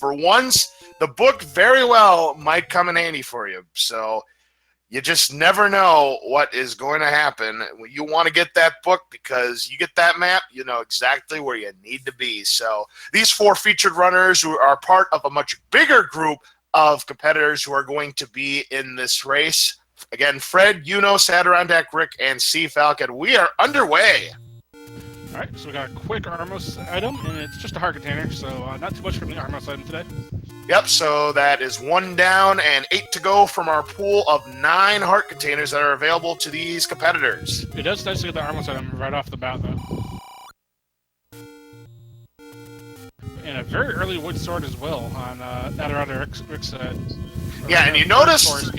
for once, the book very well might come in handy for you. So you just never know what is going to happen. You want to get that book because you get that map, you know exactly where you need to be. So these 4 featured runners who are part of a much bigger group of competitors who are going to be in this race. Again, Fred, Unos, Adirondack, Rick, and Sea Falcon. We are underway. All right, so we got a quick Armos item, and it's just a heart container, so not too much from the Armos item today. Yep, so that is 1 down and 8 to go from our pool of 9 heart containers that are available to these competitors. It does nice to get the Armos item right off the bat, though. And a very early wood sword as well on Adirondack Rick's side. Yeah, and you notice...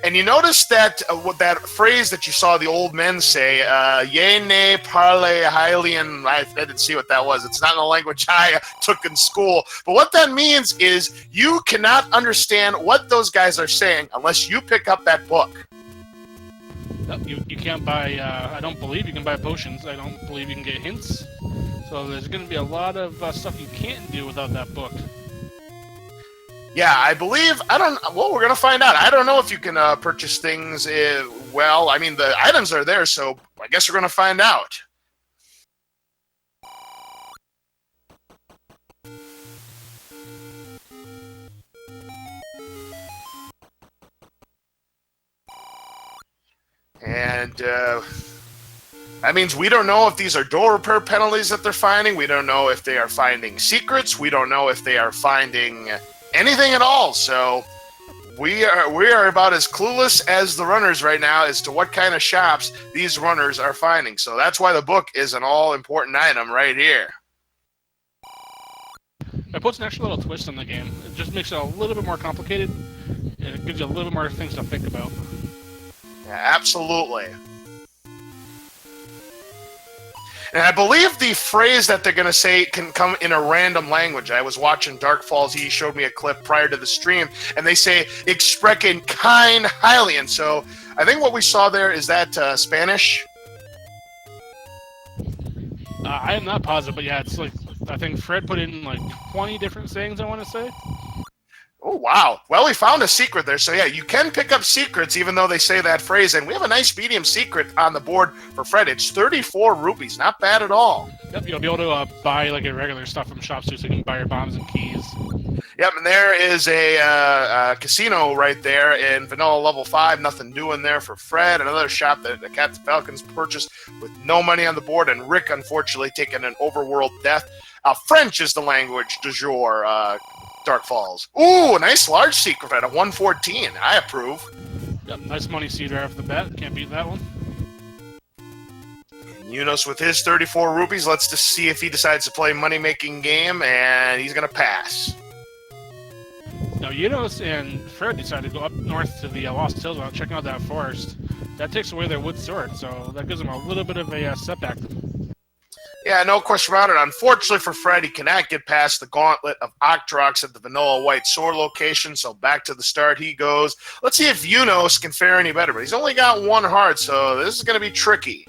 And you notice that what that phrase that you saw the old men say, "Ye ne parle Hylian." I didn't see what that was. It's not in the language I took in school. But what that means is you cannot understand what those guys are saying unless you pick up that book. No, you can't buy. I don't believe you can buy potions. I don't believe you can get hints. So there's going to be a lot of stuff you can't do without that book. Yeah, I believe, well, we're going to find out. I don't know if you can purchase things, well, I mean, the items are there, so I guess we're going to find out. And that means we don't know if these are door repair penalties that they're finding. We don't know if they are finding secrets. We don't know if they are finding... anything at all. So we are about as clueless as the runners right now as to what kind of shops these runners are finding. So that's why the book is an all-important item right here. It puts an extra little twist on the game. It just makes it a little bit more complicated, and it gives you a little bit more things to think about. Yeah, absolutely. And I believe the phrase that they're going to say can come in a random language. I was watching Dark Falls. He showed me a clip prior to the stream, and they say, "Exprechen kein Hylian." So I think what we saw there, is that Spanish? I am not positive, but yeah, it's like, I think Fred put in like 20 different sayings, I want to say. Oh, wow. Well, we found a secret there. So, yeah, you can pick up secrets even though they say that phrase. And we have a nice medium secret on the board for Fred. It's 34 rupees. Not bad at all. Yep, you'll be able to buy like a regular stuff from shops too, so you can buy your bombs and keys. Yep, and there is a casino right there in Vanilla Level 5. Nothing doing there for Fred. Another shop that the Captain Falcons purchased with no money on the board. And Rick, unfortunately, taking an overworld death. French is the language du jour. Dark Falls. Ooh, a nice large secret at a 114. I approve. Yep, nice money seed right off the bat. Can't beat that one. Unos with his 34 rupees. Let's just see if he decides to play money-making game, and he's going to pass. Now, Unos and Fred decided to go up north to the Lost Hills while checking out that forest. That takes away their wood sword, so that gives them a little bit of a setback. Yeah, no question about it. Unfortunately for Fred, he cannot get past the gauntlet of Octrox at the Vanilla White Sword location, so back to the start he goes. Let's see if Unos can fare any better, but he's only got 1 heart, so this is going to be tricky.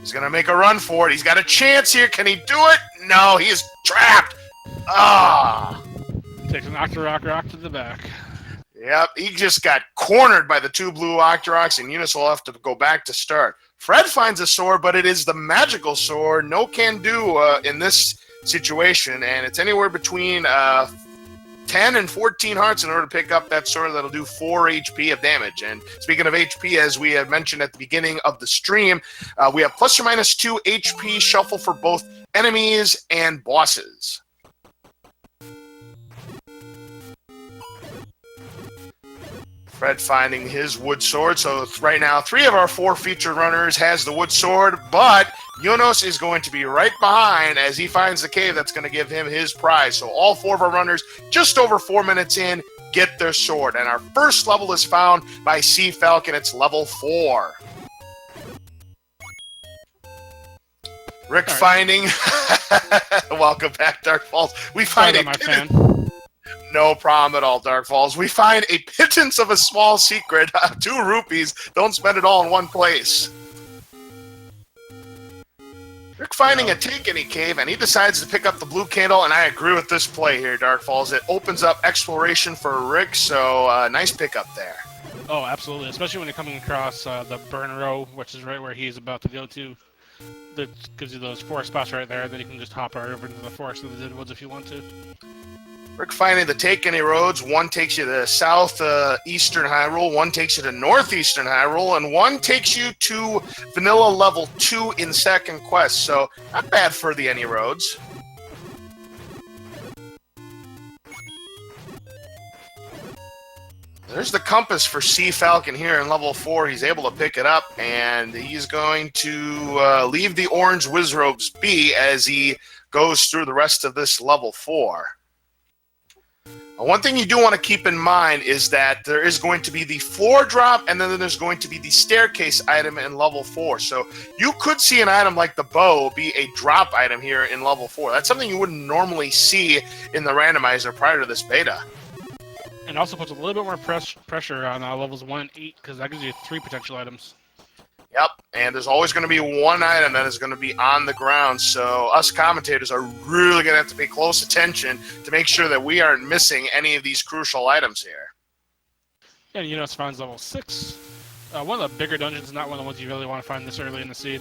He's going to make a run for it. He's got a chance here. Can he do it? No, he is trapped. Ah. Takes an Octorok to the back. Yep, he just got cornered by the 2 blue Octoroks, and Unos will have to go back to start. Fred finds a sword, but it is the magical sword. No can do in this situation, and it's anywhere between 10 and 14 hearts in order to pick up that sword that'll do 4 HP of damage. And speaking of HP, as we had mentioned at the beginning of the stream, we have plus or minus 2 HP shuffle for both enemies and bosses. Fred finding his wood sword. So right now, 3 of our 4 featured runners has the wood sword, but Unos is going to be right behind as he finds the cave that's going to give him his prize. So all 4 of our runners, just over 4 minutes in, get their sword. And our first level is found by Sea Falcon. It's level 4. Rick finding... Welcome back, Dark Falls. We find my fan. No problem at all, Dark Falls. We find a pittance of a small secret. 2 rupees. Don't spend it all in one place. Rick finding a take any cave, and he decides to pick up the blue candle, and I agree with this play here, Dark Falls. It opens up exploration for Rick, so nice pickup there. Oh, absolutely, especially when you're coming across the burn row, which is right where he's about to go to. That gives you those 4 spots right there, then you can just hop right over into the forest of the Dead Woods if you want to. Rick finding the take any roads. One takes you to southeastern Hyrule, one takes you to northeastern Hyrule, and one takes you to vanilla level 2 in second quest. So not bad for the any roads. There's the compass for Sea Falcon here in level 4. He's able to pick it up, and he's going to leave the orange Wizrobes be as he goes through the rest of this level 4. One thing you do want to keep in mind is that there is going to be the floor drop, and then there's going to be the staircase item in level 4. So you could see an item like the bow be a drop item here in level 4. That's something you wouldn't normally see in the randomizer prior to this beta. And also puts a little bit more pressure on levels 1 and 8, because that gives you 3 potential items. Yep, and there's always going to be one item that is going to be on the ground, so us commentators are really going to have to pay close attention to make sure that we aren't missing any of these crucial items here. And Unos finds level 6. One of the bigger dungeons, not one of the ones you really want to find this early in the seed.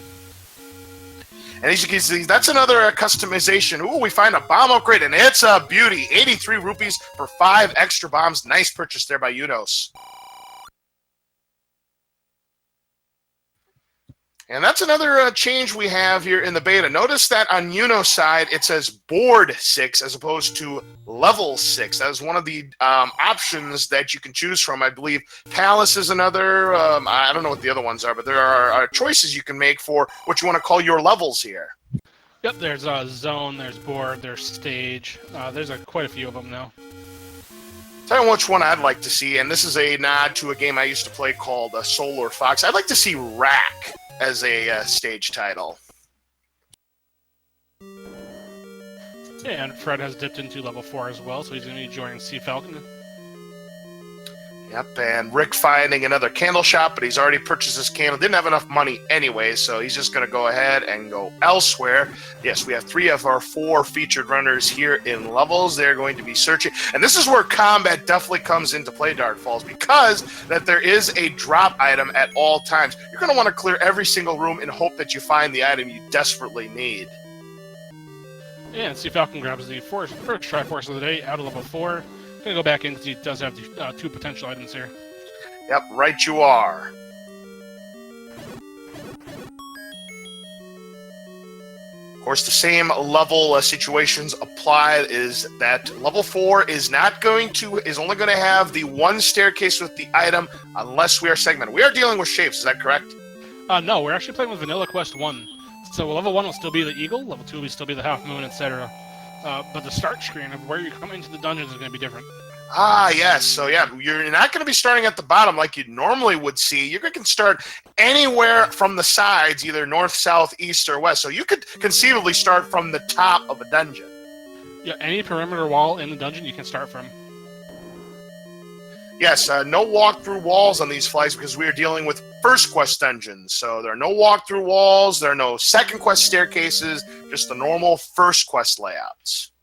And as you can see, that's another customization. Ooh, we find a bomb upgrade, and it's a beauty. 83 rupees for 5 extra bombs. Nice purchase there by Unos. And that's another change we have here in the beta. Notice that on Uno's side, it says board 6 as opposed to level 6. That is one of the options that you can choose from. I believe Palace is another. I don't know what the other ones are, but there are choices you can make for what you want to call your levels here. Yep, there's zone, there's board, there's stage. There's quite a few of them now. Tell you which one I'd like to see, and this is a nod to a game I used to play called Solar Fox. I'd like to see Rack as a stage title. Yeah, and Fred has dipped into level 4 as well, so he's going to be joining Sea Falcon. Yep, and Rick finding another candle shop, but he's already purchased this candle. Didn't have enough money anyway, so he's just going to go ahead and go elsewhere. Yes, we have 3 of our 4 featured runners here in levels. They're going to be searching. And this is where combat definitely comes into play, Dark Falls, because that there is a drop item at all times. You're going to want to clear every single room and hope that you find the item you desperately need. Yeah, and Sea Falcon grabs the first Triforce of the day out of level 4. Gonna go back in because he does have the 2 potential items here. Yep, right you are. Of course, the same level situations apply. Is that level 4 is only going to have the 1 staircase with the item unless we are segmented. We are dealing with shapes. Is that correct? No, we're actually playing with Vanilla Quest 1. So level 1 will still be the Eagle, level 2 will still be the Half Moon, etc. But the start screen of where you come into the dungeons is going to be different. Ah, yes. So, yeah, you're not going to be starting at the bottom like you normally would see. You can start anywhere from the sides, either north, south, east, or west. So you could conceivably start from the top of a dungeon. Yeah, any perimeter wall in the dungeon you can start from. Yes, no walk-through walls on these flights because we are dealing with first quest dungeons. So there are no walk-through walls, there are no second quest staircases, just the normal first quest layouts.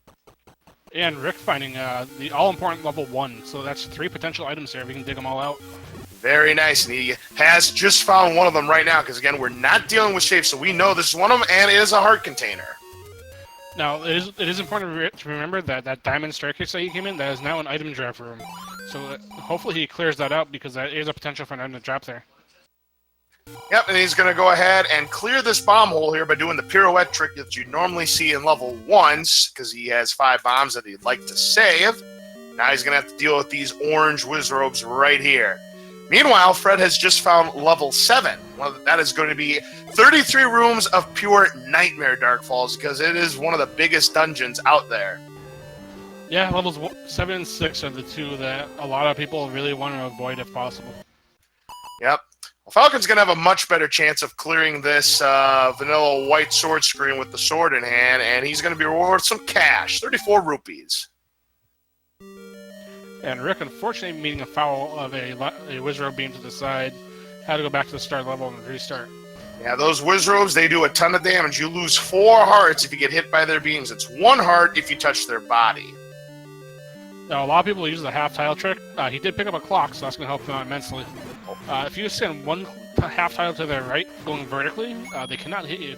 And Rick finding the all-important level 1. So that's 3 potential items here if we can dig them all out. Very nice. And he has just found one of them right now because, again, we're not dealing with shapes, so we know this is one of them, and it is a heart container. Now, it is important to remember that that diamond staircase that he came in, that is now an item drop room. So hopefully he clears that out because that is a potential for an item to drop there. Yep, and he's going to go ahead and clear this bomb hole here by doing the pirouette trick that you normally see in level 1s because he has 5 bombs that he'd like to save. Now he's going to have to deal with these orange Wizrobes right here. Meanwhile, Fred has just found level 7. Well, that is going to be 33 rooms of pure nightmare, Dark Falls, because it is one of the biggest dungeons out there. Yeah, levels 7 and 6 are the 2 that a lot of people really want to avoid if possible. Yep. Well, Falcon's going to have a much better chance of clearing this vanilla white sword screen with the sword in hand, and he's going to be rewarded some cash, 34 rupees. And Rick, unfortunately, meeting a foul of a Wizrobe beam to the side, had to go back to the start level and restart. Yeah, those Wizrobes, they do a ton of damage. You lose 4 hearts if you get hit by their beams. It's 1 heart if you touch their body. Now, a lot of people use the half tile trick. He did pick up a clock, so that's going to help him out immensely. If you send one half tile to their right, going vertically, they cannot hit you.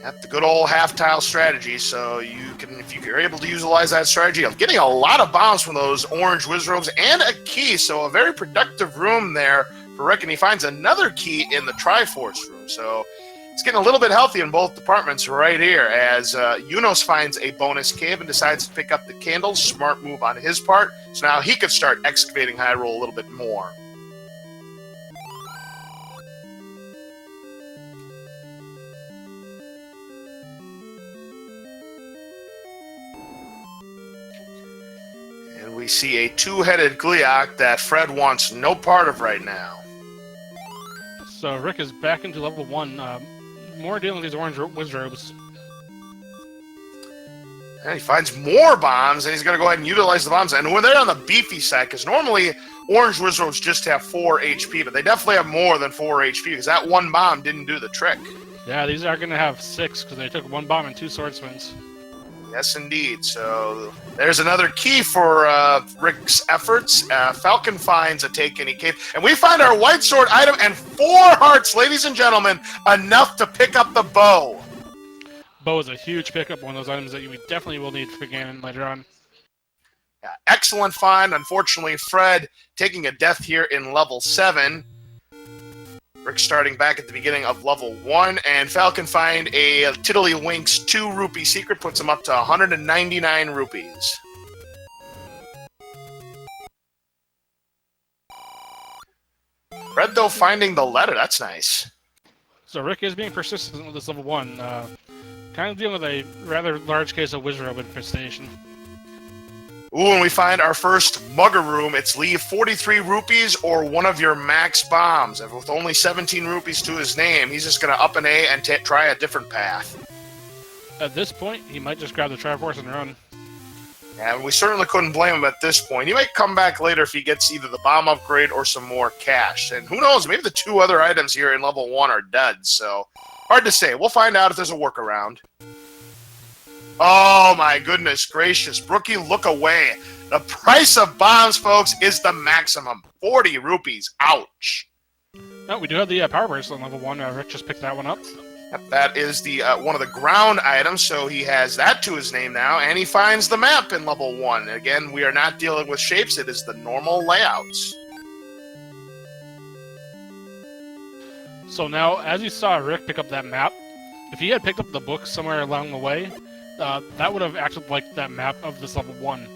Yep, the good old half tile strategy. So you can, if you're able to utilize that strategy, of getting a lot of bombs from those orange Wizrobes and a key. So a very productive room there for Rick, and he finds another key in the Triforce room. So it's getting a little bit healthy in both departments right here, as Yunos finds a bonus cave and decides to pick up the candles. Smart move on his part. So now he could start excavating Hyrule a little bit more. And we see a 2-headed Gleeok that Fred wants no part of right now. So Rick is back into level 1. More dealing with these orange Wizrobes. And he finds more bombs, and he's going to go ahead and utilize the bombs. And when they're on the beefy side, because normally orange Wizrobes just have 4 HP, but they definitely have more than 4 HP, because that one bomb didn't do the trick. Yeah, these are going to have 6, because they took 1 bomb and 2 sword swings. Yes, indeed. So there's another key for Rick's efforts. Falcon finds a take-any cave. And we find our white sword item and 4 hearts, ladies and gentlemen, enough to pick up the bow. Bow is a huge pickup, one of those items that you definitely will need for Ganon later on. Yeah, excellent find. Unfortunately, Fred taking a death here in level 7. Rick starting back at the beginning of level 1, and Falcon find a Tiddlywinks 2 rupee secret, puts him up to 199 rupees. Fred, though, finding the letter. That's nice. So Rick is being persistent with this level 1. Kind of dealing with a rather large case of Wizrobe infestation. Ooh, and we find our first Mugger room. It's leave 43 rupees or one of your max bombs. And with only 17 rupees to his name, he's just going to up an A and try a different path. At this point, he might just grab the Triforce and run. And we certainly couldn't blame him at this point. He might come back later if he gets either the bomb upgrade or some more cash. And who knows, maybe the 2 other items here in level 1 are duds. So, hard to say. We'll find out if there's a workaround. Oh my goodness gracious. Brookie, look away. The price of bombs, folks, is the maximum. 40 rupees. Ouch. No, we do have the Power Burst on level 1. Rick just picked that one up. Yep, that is the one of the ground items, so he has that to his name now, and he finds the map in level 1. Again, we are not dealing with shapes. It is the normal layouts. So now, as you saw Rick pick up that map, if he had picked up the book somewhere along the way, that would have acted like that map of this level 1.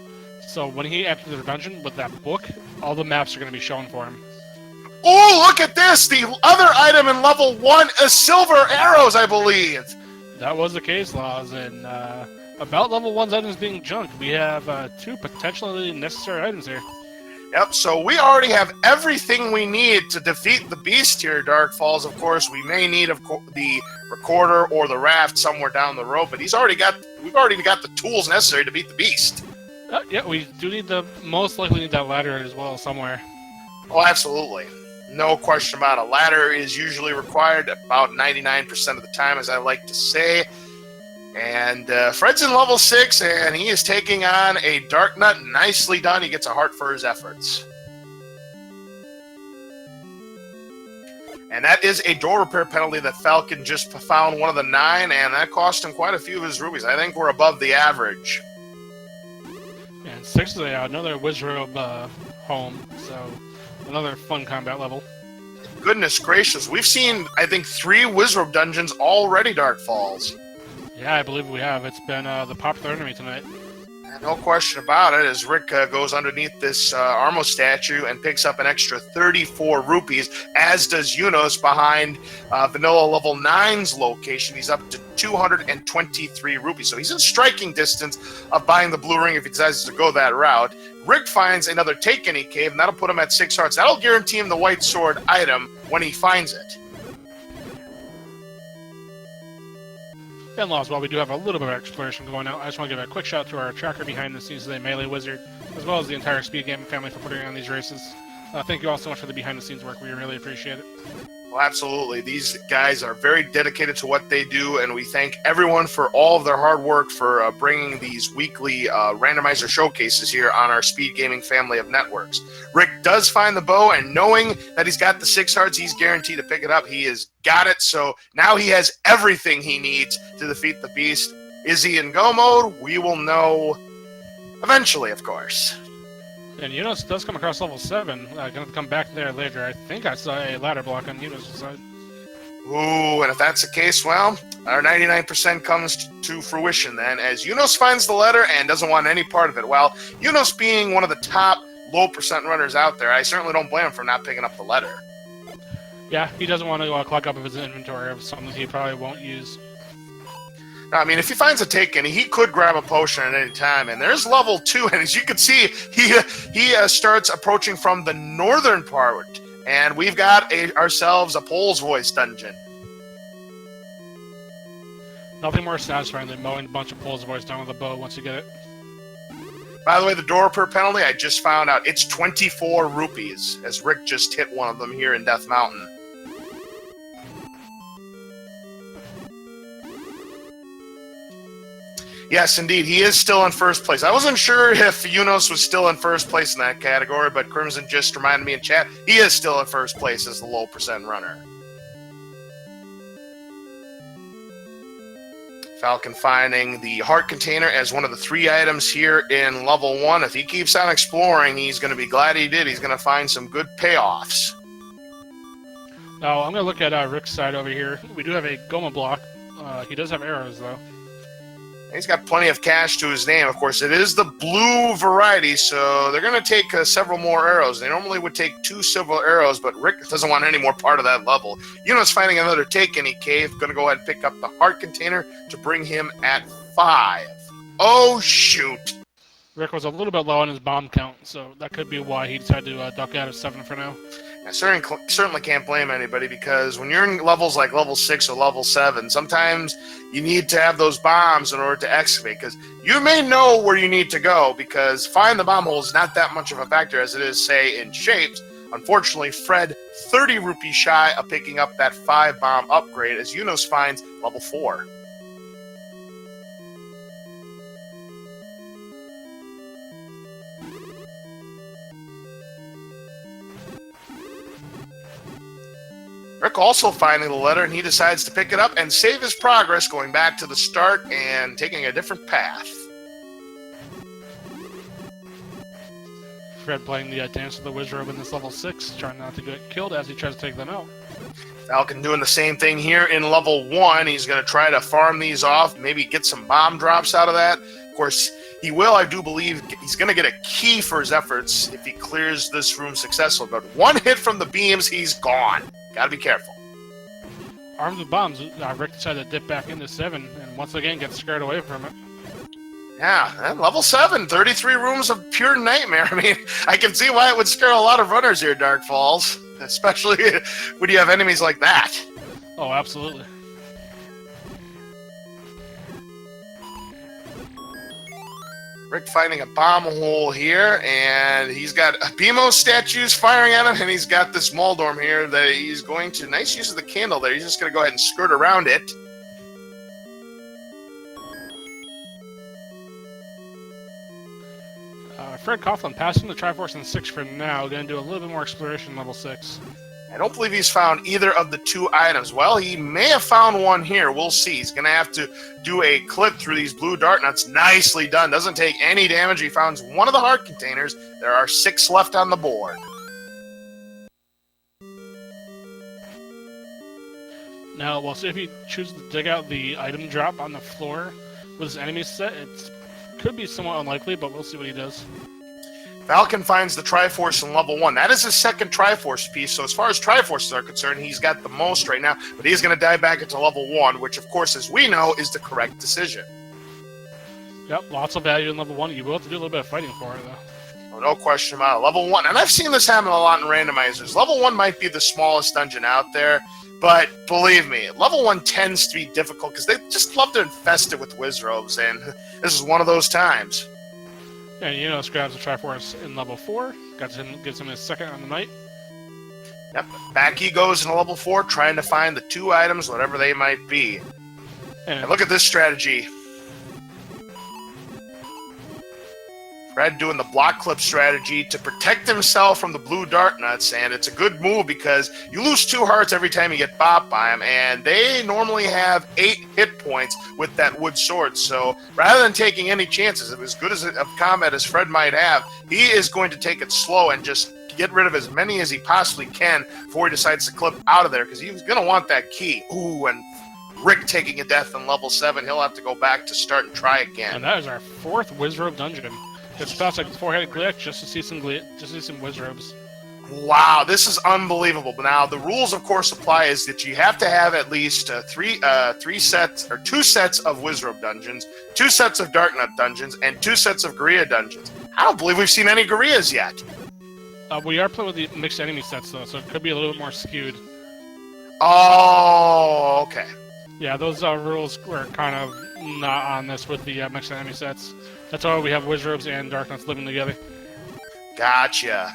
So when he entered the dungeon with that book, all the maps are going to be shown for him. Oh, look at this! The other item in level 1 is silver arrows, I believe! That was the case, Laws, and about level 1's items being junk, we have 2 potentially necessary items here. Yep, so we already have everything we need to defeat the beast here, Dark Falls. Of course, we may need the recorder or the raft somewhere down the road, but we've already got the tools necessary to beat the beast. Yeah, we do need most likely need that ladder as well somewhere. Oh, absolutely. No question about it. Ladder is usually required about 99% of the time, as I like to say. And Fred's in level 6, and he is taking on a Dark Nut. Nicely done. He gets a heart for his efforts. And that is a door repair penalty that Falcon just found one of the 9, and that cost him quite a few of his rubies. I think we're above the average. And 6 is another Wizrobe home, so another fun combat level. Goodness gracious. We've seen, I think, 3 Wizrobe dungeons already, Dark Falls. Yeah, I believe we have. It's been the popular enemy tonight. No question about it, as Rick goes underneath this Armo statue and picks up an extra 34 rupees, as does Yunos behind Vanilla level 9's location. He's up to 223 rupees, so he's in striking distance of buying the blue ring if he decides to go that route. Rick finds another take-any cave, and that'll put him at 6 hearts. That'll guarantee him the white sword item when he finds it. And Laws, while we do have a little bit of exploration going on, I just want to give a quick shout out to our tracker behind the scenes today, Melee Wizard, as well as the entire Speed Gaming family for putting on these races. Thank you all so much for the behind the scenes work. We really appreciate it. Well, absolutely. These guys are very dedicated to what they do, and we thank everyone for all of their hard work for bringing these weekly randomizer showcases here on our Speed Gaming family of networks. Rick does find the bow, and knowing that he's got the 6 hearts, he's guaranteed to pick it up. He has got it, so now he has everything he needs to defeat the beast. Is he in go mode? We will know eventually, of course. And Unos does come across level 7. Gonna come back there later. I think I saw a ladder block on Unos' side. Ooh, and if that's the case, well, our 99% comes to fruition then, as Unos finds the letter and doesn't want any part of it. Well, Unos being one of the top low percent runners out there, I certainly don't blame him for not picking up the letter. Yeah, he doesn't want to clog up his inventory of something he probably won't use. I mean, if he finds a taken, he could grab a potion at any time, and there's level 2, and as you can see, he starts approaching from the northern part, and we've got ourselves a Pole's Voice dungeon. Nothing more satisfying than mowing a bunch of Pole's Voice down with a bow once you get it. By the way, the door per penalty, I just found out, it's 24 rupees, as Rick just hit one of them here in Death Mountain. Yes, indeed. He is still in first place. I wasn't sure if Unos was still in first place in that category, but Crimson just reminded me in chat, he is still in first place as the low percent runner. Falcon finding the heart container as one of the 3 items here in level 1. If he keeps on exploring, he's going to be glad he did. He's going to find some good payoffs. Now, I'm going to look at Rick's side over here. We do have a Goma block. He does have arrows, though. He's got plenty of cash to his name. Of course, it is the blue variety, so they're going to take several more arrows. They normally would take 2 silver arrows, but Rick doesn't want any more part of that level. Uno's finding another take-any cave. Going to go ahead and pick up the heart container to bring him at 5. Oh, shoot. Rick was a little bit low on his bomb count, so that could be why he decided to duck out of 7 for now. I certainly can't blame anybody, because when you're in levels like level 6 or level 7, sometimes you need to have those bombs in order to excavate, because you may know where you need to go, because find the bomb hole is not that much of a factor as it is, say, in shapes. Unfortunately, Fred 30 rupees shy of picking up that 5 bomb upgrade as Unos finds level 4. Rick also finding the letter, and he decides to pick it up and save his progress, going back to the start and taking a different path. Fred playing the Dance of the Wizard in this level 6, trying not to get killed as he tries to take them out. Falcon doing the same thing here in level 1. He's going to try to farm these off, maybe get some bomb drops out of that. Of course, he will, I do believe, he's going to get a key for his efforts if he clears this room successfully. But one hit from the beams, he's gone. Gotta be careful. Armed with bombs, Rick decided to dip back into 7 and once again get scared away from it. Yeah, and level 7, 33 rooms of pure nightmare. I mean, I can see why it would scare a lot of runners here, Dark Falls. Especially when you have enemies like that. Oh, absolutely. Rick finding a bomb hole here, and he's got BMO statues firing at him, and he's got this Moldorm here that he's going to, nice use of the candle there, he's just going to go ahead and skirt around it. Fred Coughlin passing the Triforce in 6 for now, going to do a little bit more exploration level 6. I don't believe he's found either of the 2 items. Well, he may have found one here. We'll see. He's going to have to do a clip through these blue dart nuts. Nicely done. Doesn't take any damage. He found one of the heart containers. There are 6 left on the board. Now, we'll see if he chooses to dig out the item drop on the floor with his enemy set. It could be somewhat unlikely, but we'll see what he does. Falcon finds the Triforce in level 1. That is his second Triforce piece, so as far as Triforces are concerned, he's got the most right now, but he's going to dive back into level 1, which, of course, as we know, is the correct decision. Yep, lots of value in level 1. You will have to do a little bit of fighting for it, though. Oh, no question about it. Level 1, and I've seen this happen a lot in randomizers. Level 1 might be the smallest dungeon out there, but believe me, level 1 tends to be difficult because they just love to infest it with Wizrobes, and this is one of those times. And Unos grabs the Triforce in level 4, gives him his second on the night. Yep, back he goes in level 4, trying to find the 2 items, whatever they might be. And look at this strategy. Fred doing the block clip strategy to protect himself from the blue dart nuts, and it's a good move because you lose 2 hearts every time you get bopped by them, and they normally have 8 hit points with that wood sword. So rather than taking any chances, as good as of combat as Fred might have, he is going to take it slow and just get rid of as many as he possibly can before he decides to clip out of there, because he's going to want that key. Ooh, and Rick taking a death in level 7. He'll have to go back to start and try again. And that is our 4th Wizrobe dungeon. It's past like 4-headed glitch just to see some Wizrobes. Wow, this is unbelievable. But now the rules, of course, apply is that you have to have at least 2 sets of Wizrobe dungeons, 2 sets of Dark Nut dungeons, and 2 sets of Gorilla dungeons. I don't believe we've seen any Gorillas yet. We are playing with the mixed enemy sets though, so it could be a little bit more skewed. Oh, okay. Yeah, those rules were kind of not on this with the mixed enemy sets. That's why we have Wizrobes and Dark Nuts living together. Gotcha.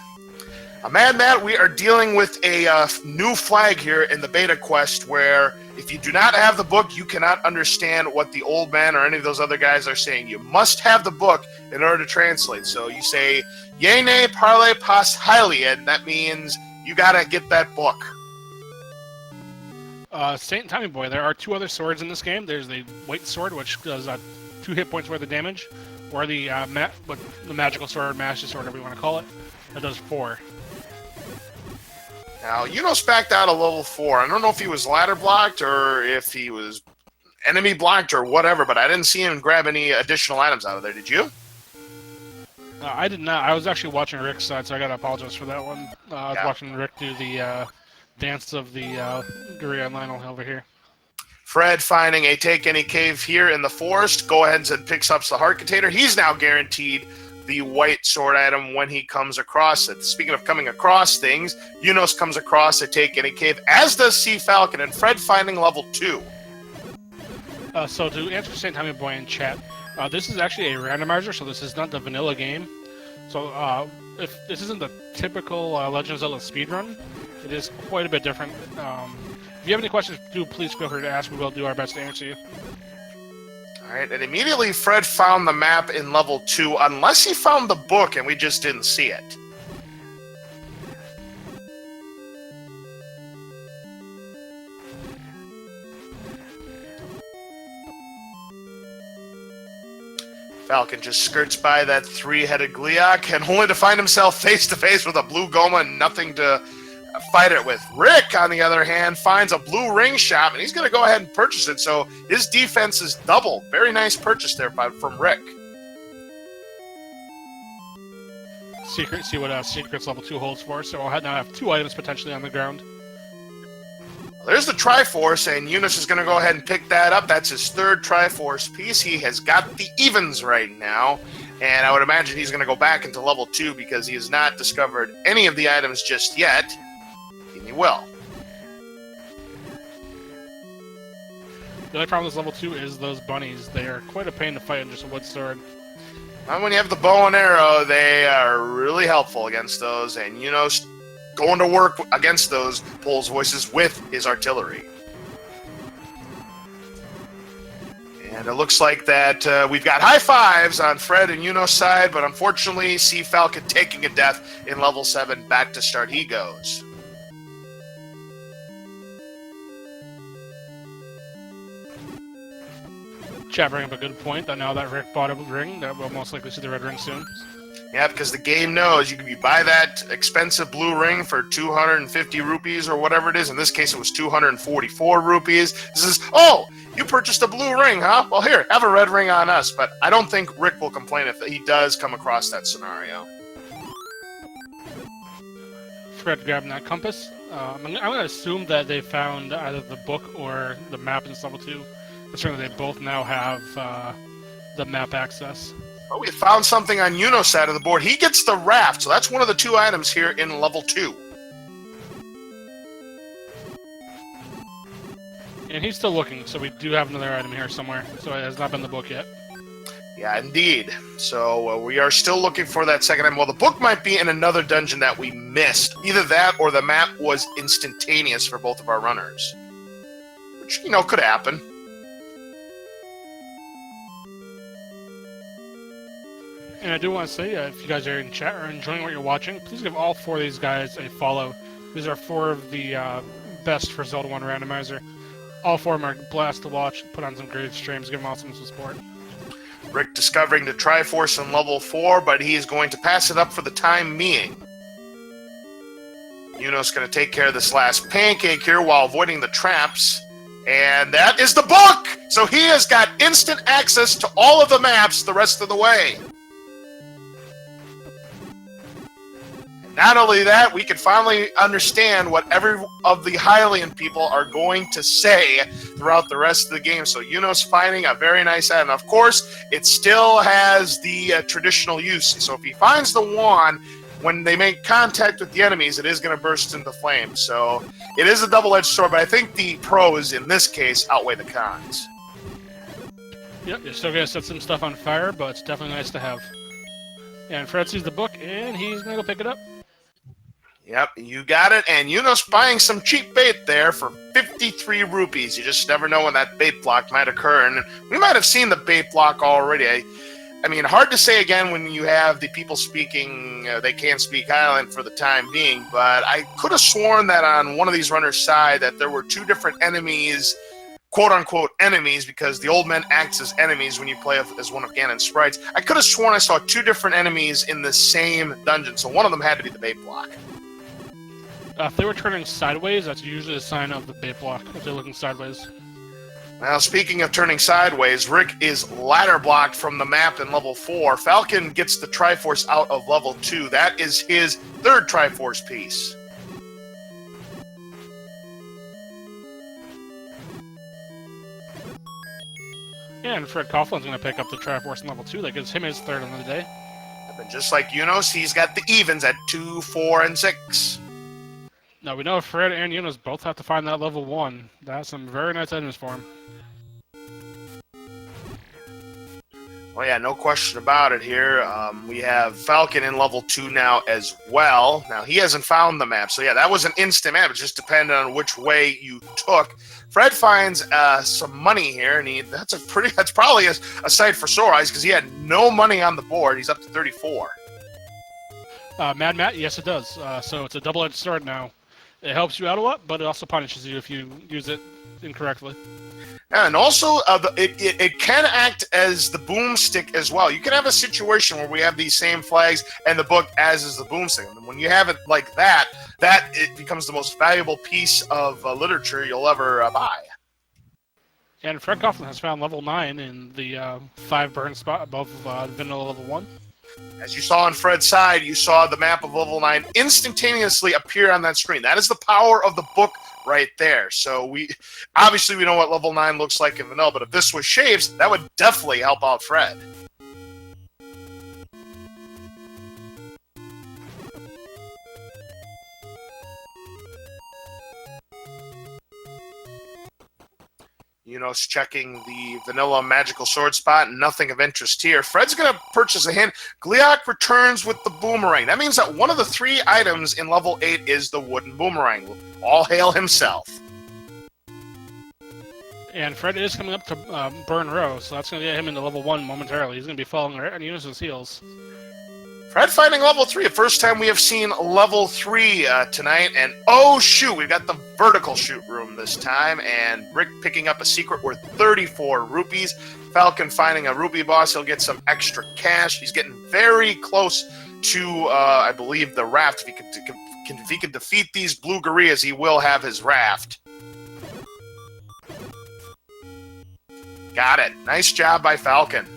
Mad Matt, we are dealing with a new flag here in the beta quest where if you do not have the book, you cannot understand what the old man or any of those other guys are saying. You must have the book in order to translate. So you say, Yene parle pas Hylian. That means you gotta get that book. Saint Tommy Boy, there are 2 other swords in this game. There's the white sword, which does 2 hit points worth of damage, or the magical sword, master sword, whatever you want to call it, that does 4. Now, Unos backed out of level 4. I don't know if he was ladder blocked or if he was enemy blocked or whatever, but I didn't see him grab any additional items out of there. Did you? I did not. I was actually watching Rick's side, so I gotta apologize for that one. I was watching Rick do the dance of the Gorilla and Lionel over here. Fred finding a Take Any Cave here in the forest. Go ahead and picks up the heart container. He's now guaranteed the white sword item when he comes across it. Speaking of coming across things, Unos comes across a Take Any Cave, as does Sea Falcon, and Fred finding level 2. So to answer St. Tommy Boy in chat, this is actually a randomizer, so this is not the vanilla game. So if this isn't the typical Legend of Zelda speedrun, it is quite a bit different. If you have any questions, please feel free to ask. We will do our best to answer you. Alright, and immediately Fred found the map in level 2, unless he found the book and we just didn't see it. Falcon just skirts by that 3-headed Gliok, and only to find himself face-to-face with a blue Goma and nothing to fight it with. Rick, on the other hand, finds a blue ring shop, and he's going to go ahead and purchase it, so his defense is doubled. Very nice purchase there from Rick. See what Secrets level 2 holds for, so I'll now have 2 items potentially on the ground. There's the Triforce, and Eunice is going to go ahead and pick that up. That's his 3rd Triforce piece. He has got the evens right now, and I would imagine he's going to go back into level 2 because he has not discovered any of the items just yet. And he will. The only problem with level 2 is those bunnies. They are quite a pain to fight in just a wood sword. And when you have the bow and arrow, they are really helpful against those, and Eunice going to work against those Pole's voices with his artillery. And it looks like that we've got high fives on Fred and Uno's side, but unfortunately, Sea Falcon taking a death in level 7. Back to start he goes. Chat bringing up a good point that now that Rick bought a ring, that we'll most likely see the red ring soon. Yeah, because the game knows you buy that expensive blue ring for 250 rupees or whatever it is. In this case, it was 244 rupees. This is, oh, you purchased a blue ring, huh? Well, here, have a red ring on us. But I don't think Rick will complain if he does come across that scenario. Fred grabbing that compass. I'm going to assume that they found either the book or the map in level 2. Certainly they both now have the map access. Well, we found something on Uno's side of the board. He gets the raft, so that's one of the 2 items here in level 2. And he's still looking, so we do have another item here somewhere. So it has not been the book yet. Yeah, indeed. So we are still looking for that second item. Well, the book might be in another dungeon that we missed. Either that or the map was instantaneous for both of our runners. Which, could happen. And I do want to say, if you guys are in chat or enjoying what you're watching, please give all 4 of these guys a follow. These are 4 of the best for Zelda 1 Randomizer. All 4 of them are a blast to watch, put on some great streams, give them awesome support. Rick discovering the Triforce in level 4, but he is going to pass it up for the time being. Yuno's going to take care of this last pancake here while avoiding the traps. And that is the book! So he has got instant access to all of the maps the rest of the way. Not only that, we can finally understand what every of the Hylian people are going to say throughout the rest of the game. So Yuno's finding a very nice item. Of course, it still has the traditional use. So if he finds the wand, when they make contact with the enemies, it is going to burst into flames. So it is a double-edged sword, but I think the pros in this case outweigh the cons. Yep, you're still going to set some stuff on fire, but it's definitely nice to have. And Fred sees the book, and he's going to go pick it up. Yep, you got it, and Yuno's buying some cheap bait there for 53 rupees. You just never know when that bait block might occur, and we might have seen the bait block already. I mean, hard to say again when you have the people speaking, they can't speak Highland for the time being, but I could have sworn that on one of these runners' side that there were 2 different enemies, quote-unquote enemies, because the old men acts as enemies when you play as one of Ganon's sprites. I could have sworn I saw 2 different enemies in the same dungeon, so one of them had to be the bait block. If they were turning sideways, that's usually a sign of the bait block, if they're looking sideways. Now, speaking of turning sideways, Rick is ladder blocked from the map in level 4. Falcon gets the Triforce out of level 2. That is his 3rd Triforce piece. Yeah, and Fred Coughlin's going to pick up the Triforce in level 2. That gives him his 3rd on the day. And just like Yunos, he's got the evens at 2, 4, and 6. Now, we know Fred and Yunos both have to find that level 1. That's some very nice items for him. Well, yeah, no question about it here. We have Falcon in level 2 now as well. Now, he hasn't found the map, so yeah, that was an instant map. It just depended on which way you took. Fred finds some money here, and that's probably a sight for sore eyes because he had no money on the board. He's up to 34. Mad Matt, yes it does. So it's a double-edged sword now. It helps you out a lot, but it also punishes you if you use it incorrectly. And also, it can act as the boomstick as well. You can have a situation where we have these same flags and the book as is the boomstick. And when you have it like that, it becomes the most valuable piece of literature you'll ever buy. And Fred Coughlin has found level 9 in the 5 burn spot above vanilla level 1. As you saw on Fred's side, you saw the map of level 9 instantaneously appear on that screen. That is the power of the book right there. So we know what level 9 looks like in vanilla, but if this was shapes, that would definitely help out Fred. Yunos checking the vanilla magical sword spot, nothing of interest here. Fred's going to purchase a hint. Gliok returns with the boomerang. That means that one of the 3 items in level 8 is the wooden boomerang. All hail himself. And Fred is coming up to Burn Row, so that's going to get him into level 1 momentarily. He's going to be following right on Yunos' heels. Fred fighting level 3. The first time we have seen level 3 tonight. And oh shoot, we've got the vertical shoot room this time. And Rick picking up a secret worth 34 rupees. Falcon finding a rupee boss. He'll get some extra cash. He's getting very close to, I believe, the raft. If he can defeat these blue gorillas, he will have his raft. Got it. Nice job by Falcon.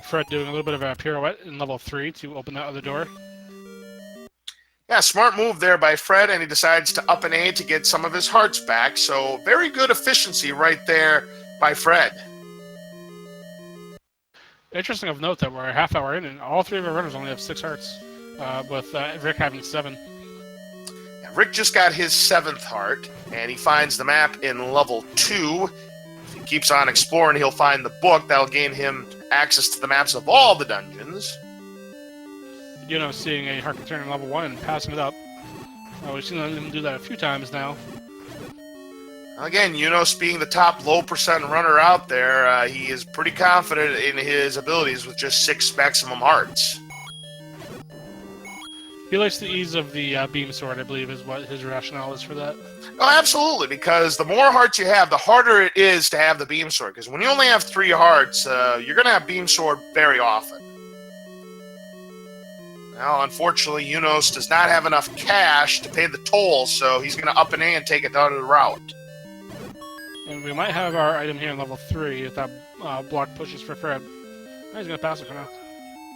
Fred doing a little bit of a pirouette in level 3 to open that other door. Yeah, smart move there by Fred, and he decides to up an A to get some of his hearts back. So very good efficiency right there by Fred. Interesting of note that we're a half hour in, and all 3 of our runners only have 6 hearts, with Rick having 7. Yeah, Rick just got his 7th heart, and he finds the map in level 2. If he keeps on exploring, he'll find the book that'll gain him access to the maps of all the dungeons. Seeing a heart container in level 1 and passing it up. We've seen him do that a few times now. Again, being the top low percent runner out there, he is pretty confident in his abilities with just 6 maximum hearts. He likes the ease of the beam sword, I believe, is what his rationale is for that. Oh, absolutely, because the more hearts you have, the harder it is to have the beam sword. Because when you only have 3 hearts, you're going to have beam sword very often. Now, unfortunately, Yunos does not have enough cash to pay the toll, so he's going to up an A and take it down to the route. And we might have our item here in level 3 if that block pushes for Fred. He's going to pass it for now.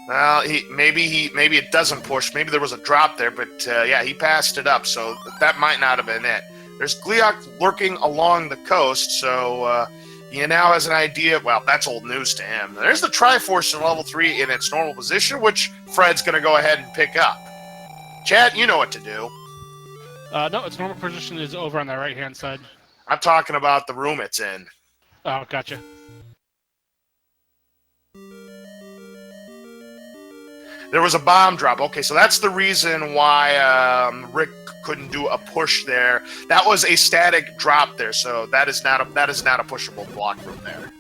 Well, maybe it doesn't push. Maybe there was a drop there, but yeah, he passed it up, so that might not have been it. There's Gleeok lurking along the coast, so he now has an idea. Well, that's old news to him. There's the Triforce in level 3 in its normal position, which Fred's going to go ahead and pick up. Chat, you know what to do. No, its normal position is over on the right-hand side. I'm talking about the room it's in. Oh, gotcha. There was a bomb drop. Okay, so that's the reason why Rick couldn't do a push there. That was a static drop there, so that is not a pushable block room there.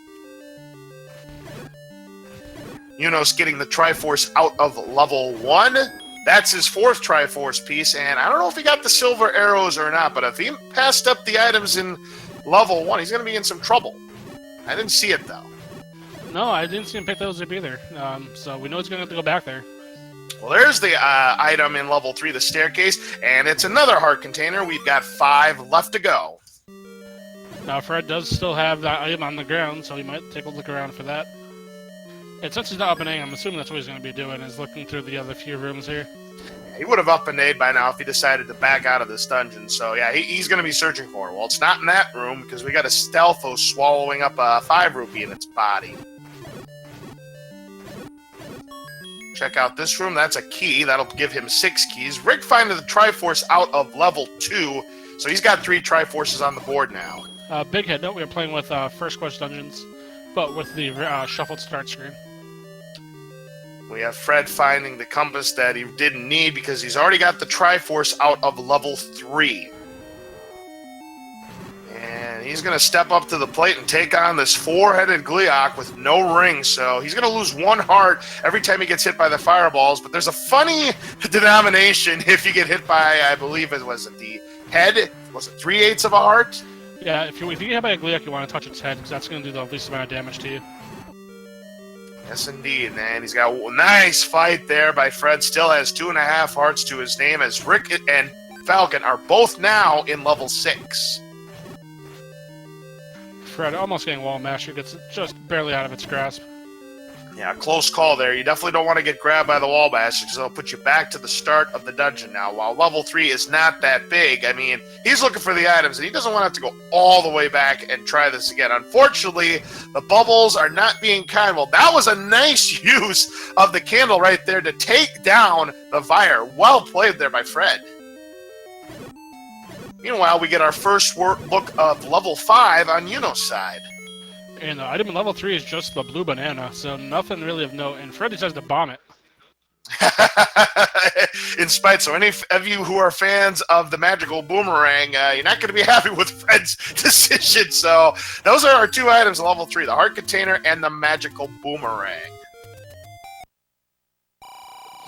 Yunos getting the Triforce out of level 1. That's his 4th Triforce piece, and I don't know if he got the silver arrows or not, but if he passed up the items in level 1, he's going to be in some trouble. I didn't see it, though. No, I didn't see him pick those up either, so we know he's going to have to go back there. Well, there's the item in level 3, the staircase, and it's another heart container. We've got 5 left to go. Now, Fred does still have that item on the ground, so he might take a look around for that. And since he's not up and A, I'm assuming that's what he's going to be doing, is looking through the other few rooms here. He would have up and A'd by now if he decided to back out of this dungeon. So, yeah, he's going to be searching for it. Well, it's not in that room, because we got a Stealthos swallowing up a 5 rupee in its body. Check out this room. That's a key. That'll give him 6 keys. Rick finding the Triforce out of level 2, so he's got 3 Triforces on the board now. Big head note, we are playing with First Quest Dungeons, but with the shuffled start screen. We have Fred finding the compass that he didn't need because he's already got the Triforce out of level 3. And he's going to step up to the plate and take on this 4-headed Gleeok with no ring, so he's going to lose 1 heart every time he gets hit by the fireballs, but there's a funny denomination if you get hit by, I believe it was the head. Was it 3/8 of a heart? Yeah, if you get hit by a Gleeok, you want to touch its head, because that's going to do the least amount of damage to you. Yes, indeed, man. He's got a nice fight there by Fred. Still has 2.5 hearts to his name, as Rick and Falcon are both now in level 6. Fred almost getting wall master, gets it just barely out of its grasp. Yeah, close call there. You definitely don't want to get grabbed by the wall bastard because it'll put you back to the start of the dungeon now. While level 3 is not that big, I mean, he's looking for the items and he doesn't want to have to go all the way back and try this again. Unfortunately, the bubbles are not being kind. Well, that was a nice use of the candle right there to take down the Fire. Well played there by Fred. Meanwhile, we get our first look of level 5 on Yuno's side. And the item in level 3 is just the blue banana, so nothing really of note. And Fred decides to bomb it. In spite, so any of you who are fans of the magical boomerang, you're not going to be happy with Fred's decision. So those are our 2 items in level 3, the heart container and the magical boomerang.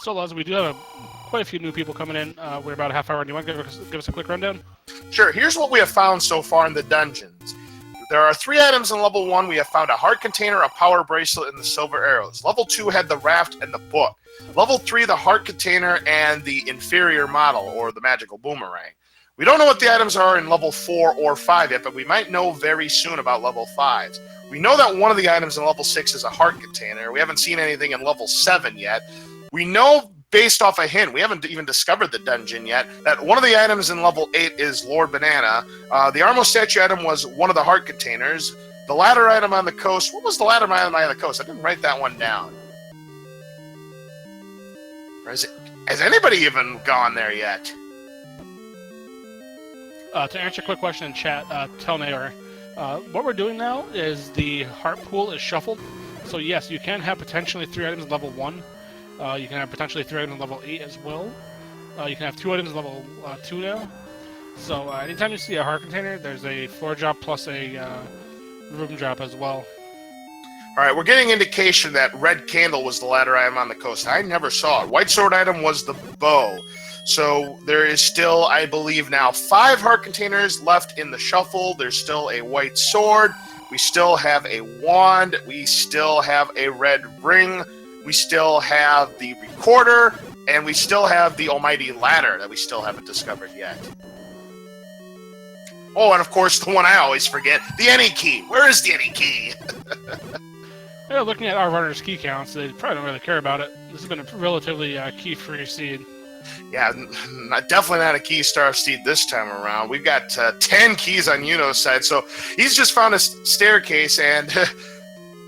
So, Laz, we do have quite a few new people coming in. We're about a half hour. Do you want to give us a quick rundown? Sure. Here's what we have found so far in the dungeons. There are 3 items in level 1. We have found a heart container, a power bracelet, and the silver arrows. Level 2 had the raft and the book. Level 3, the heart container and the inferior model, or the magical boomerang. We don't know what the items are in level 4 or 5 yet, but we might know very soon about level 5s. We know that one of the items in level 6 is a heart container. We haven't seen anything in level 7 yet. We know, based off a hint, we haven't even discovered the dungeon yet, that one of the items in level 8 is Lord Banana. The Armo statue item was one of the heart containers. The ladder item on the coast, what was the ladder item on the coast? I didn't write that one down. Or has anybody even gone there yet? To answer a quick question in chat, tell Naor, What we're doing now is the heart pool is shuffled. So yes, you can have potentially 3 items level 1. You can have potentially 3 items level 8 as well. You can have 2 items level 2 now. So anytime you see a heart container, there's a floor drop plus a room drop as well. All right, we're getting indication that red candle was the ladder item on the coast. I never saw it. White sword item was the bow. So there is still, I believe now, 5 heart containers left in the shuffle. There's still a white sword. We still have a wand. We still have a red ring. We still have the recorder. And we still have the almighty ladder that we still haven't discovered yet. Oh, and of course, the one I always forget, the any key. Where is the any key? Yeah, looking at our runners' key counts, they probably don't really care about it. This has been a relatively key-free seed. Yeah, definitely not a key star seed this time around. We've got 10 keys on Yuno's side, so he's just found a staircase, and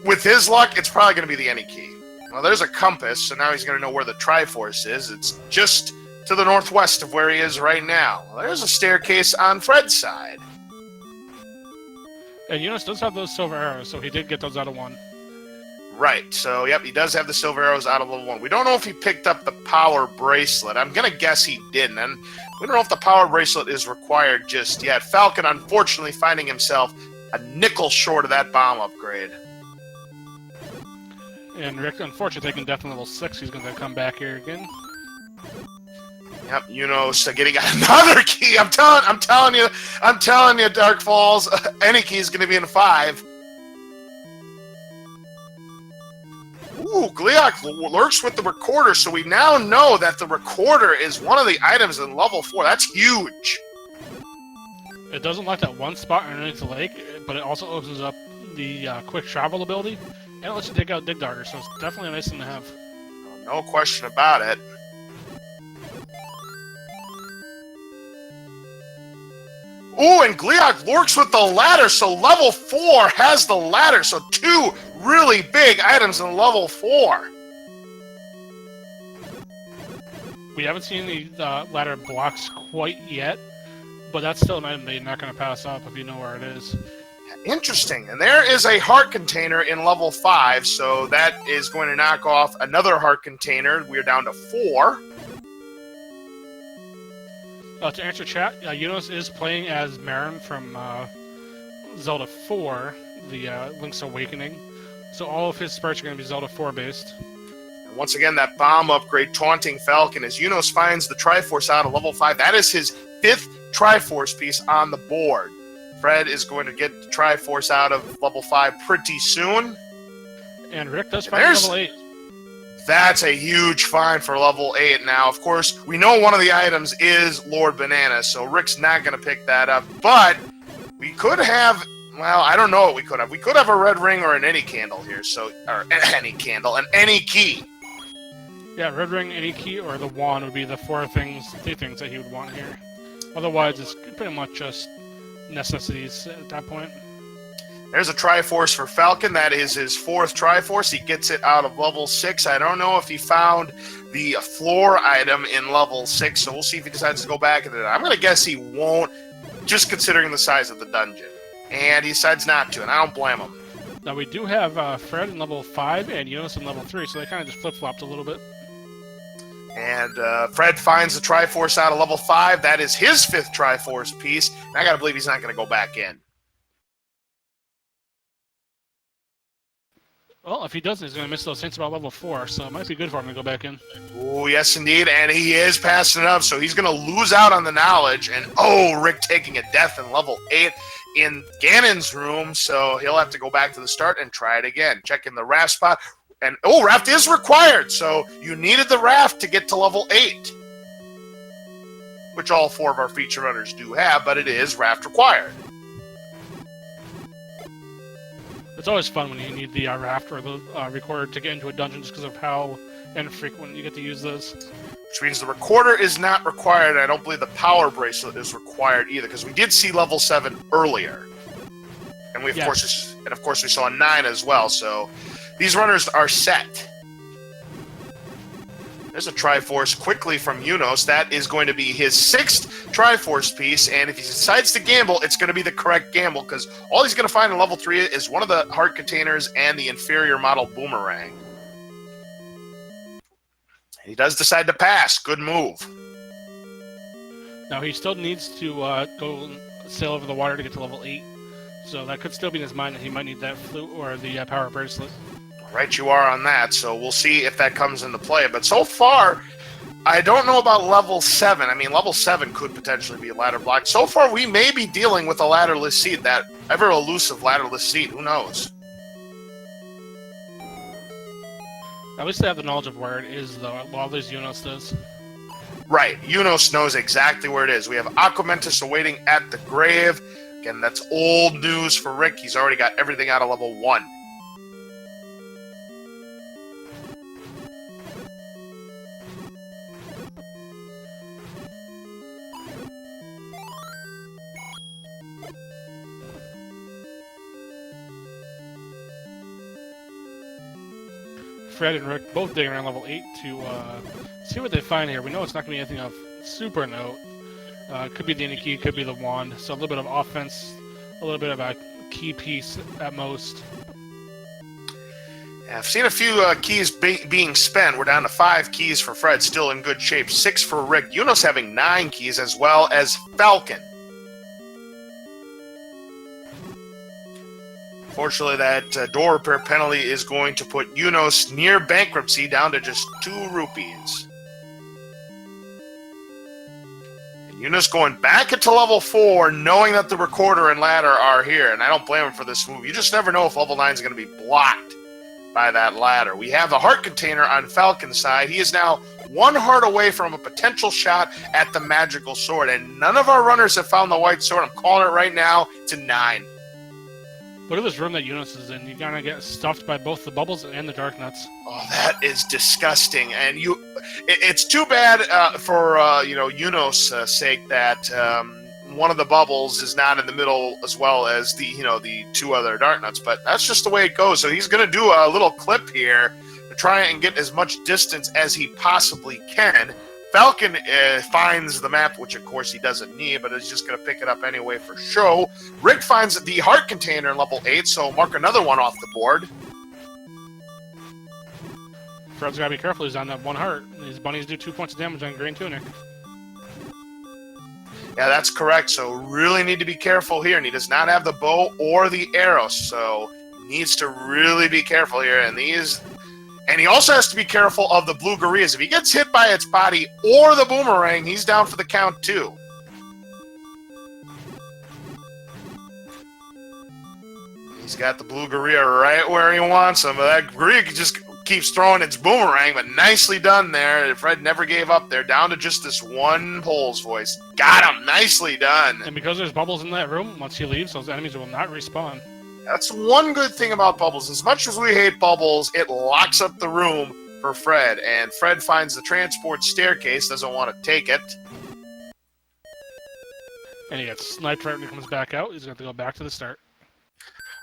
with his luck, it's probably going to be the any key. Well, there's a compass, so now he's going to know where the Triforce is. It's just to the northwest of where he is right now. Well, there's a staircase on Fred's side. And Yunus does have those silver arrows, so he did get those out of 1. Right, so yep, he does have the silver arrows out of level 1. We don't know if he picked up the power bracelet. I'm going to guess he didn't, and we don't know if the power bracelet is required just yet. Falcon, unfortunately, finding himself a nickel short of that bomb upgrade. And Rick, unfortunately, taking death on level 6, he's going to come back here again. Yep, Yunos getting another key. I'm telling you, Dark Falls, any key is going to be in 5. Ooh, Gliok lurks with the recorder, so we now know that the recorder is one of the items in level 4. That's huge. It doesn't like that one spot underneath the lake, but it also opens up the quick travel ability, and it lets you take out Dig Dagger, so it's definitely a nice thing to have. No question about it. Ooh, and Gliok lurks with the ladder, so level 4 has the ladder, so 2 really big items in level 4. We haven't seen the ladder blocks quite yet, but that's still an item that you're not going to pass up if you know where it is. Interesting, and there is a heart container in level 5, so that is going to knock off another heart container. We're down to 4. To answer chat, Yunus is playing as Marin from Zelda 4, the Link's Awakening. So all of his sparks are going to be Zelda 4 based. And once again, that bomb upgrade taunting Falcon as Yunus finds the Triforce out of level 5. That is his 5th Triforce piece on the board. Fred is going to get the Triforce out of level 5 pretty soon. And Rick does find level 8. That's a huge find for level 8 now. Of course, we know one of the items is Lord Banana, so Rick's not going to pick that up. But we could have, well, I don't know what we could have. We could have a red ring or an any candle here, or any candle, an any key. Yeah, red ring, any key, or the wand would be the 3 things that he would want here. Otherwise, it's pretty much just necessities at that point. There's a Triforce for Falcon. That is his 4th Triforce. He gets it out of level 6. I don't know if he found the floor item in level 6, so we'll see if he decides to go back into it. I'm going to guess he won't, just considering the size of the dungeon. And he decides not to, and I don't blame him. Now, we do have Fred in level 5 and Yunus in level 3, so they kind of just flip-flopped a little bit. And Fred finds the Triforce out of level 5. That is his 5th Triforce piece. And I got to believe he's not going to go back in. Well, if he doesn't, he's going to miss those hints about level 4, so it might be good for him to go back in. Oh, yes, indeed, and he is passing it up, so he's going to lose out on the knowledge, and Rick taking a death in level 8 in Ganon's room, so he'll have to go back to the start and try it again. Check in the raft spot, and raft is required, so you needed the raft to get to level 8, which all 4 of our feature runners do have, but it is raft required. It's always fun when you need the raft or the recorder to get into a dungeon just because of how infrequent you get to use those. Which means the recorder is not required. I don't believe the power bracelet is required either, because we did see level 7 earlier, and of course we saw 9 as well. So these runners are set. There's a Triforce quickly from Unos. That is going to be his 6th Triforce piece, and if he decides to gamble, it's going to be the correct gamble, because all he's going to find in level 3 is one of the heart containers and the inferior model boomerang. He does decide to pass. Good move. Now, he still needs to go sail over the water to get to level 8, so that could still be in his mind that he might need that flute or the power bracelet. Right you are on that, so we'll see if that comes into play. But so far, I don't know about level 7. I mean, level 7 could potentially be a ladder block. So far, we may be dealing with a ladderless seat, that ever-elusive ladderless seat. Who knows? At least they have the knowledge of where it is, though, while there's Unos does. Right, Unos knows exactly where it is. We have Aquamentus awaiting at the grave. Again, that's old news for Rick. He's already got everything out of level 1. Fred and Rick both digging around level 8 to see what they find here. We know it's not going to be anything of super note. Could be the Indy key, could be the wand. So a little bit of offense, a little bit of a key piece at most. Yeah, I've seen a few keys being spent. We're down to 5 keys for Fred, still in good shape. 6 for Rick. Unos having 9 keys, as well as Falcon. Fortunately, that door repair penalty is going to put Unos near bankruptcy, down to just 2 rupees. And Unos going back into level 4, knowing that the recorder and ladder are here, and I don't blame him for this move. You just never know if level 9 is going to be blocked by that ladder. We have the heart container on Falcon's side. He is now 1 heart away from a potential shot at the magical sword, and none of our runners have found the white sword. I'm calling it right now. It's a 9. Look at this room that Unos is in. You're gonna get stuffed by both the bubbles and the dark nuts. Oh, that is disgusting. And it's too bad for Unos' sake that one of the bubbles is not in the middle, as well as the 2 other dark nuts. But that's just the way it goes. So he's gonna do a little clip here to try and get as much distance as he possibly can. Falcon finds the map, which of course he doesn't need, but is just going to pick it up anyway for show. Rick finds the heart container in level 8, so mark another one off the board. Fred's got to be careful. He's on that 1 heart. These bunnies do 2 points of damage on Green Tunic. Yeah, that's correct. So really need to be careful here, and he does not have the bow or the arrow, so needs to really be careful here. And he also has to be careful of the blue gorillas. If he gets hit by its body or the boomerang, he's down for the count too. He's got the blue gorilla right where he wants him. That gorilla just keeps throwing its boomerang, but nicely done there. Fred never gave up there. Down to just this 1 Pole's voice. Got him. Nicely done. And because there's bubbles in that room, once he leaves, those enemies will not respawn. That's one good thing about bubbles. As much as we hate bubbles, it locks up the room for Fred. And Fred finds the transport staircase, doesn't want to take it. And he gets sniped right when he comes back out. He's going to have to go back to the start.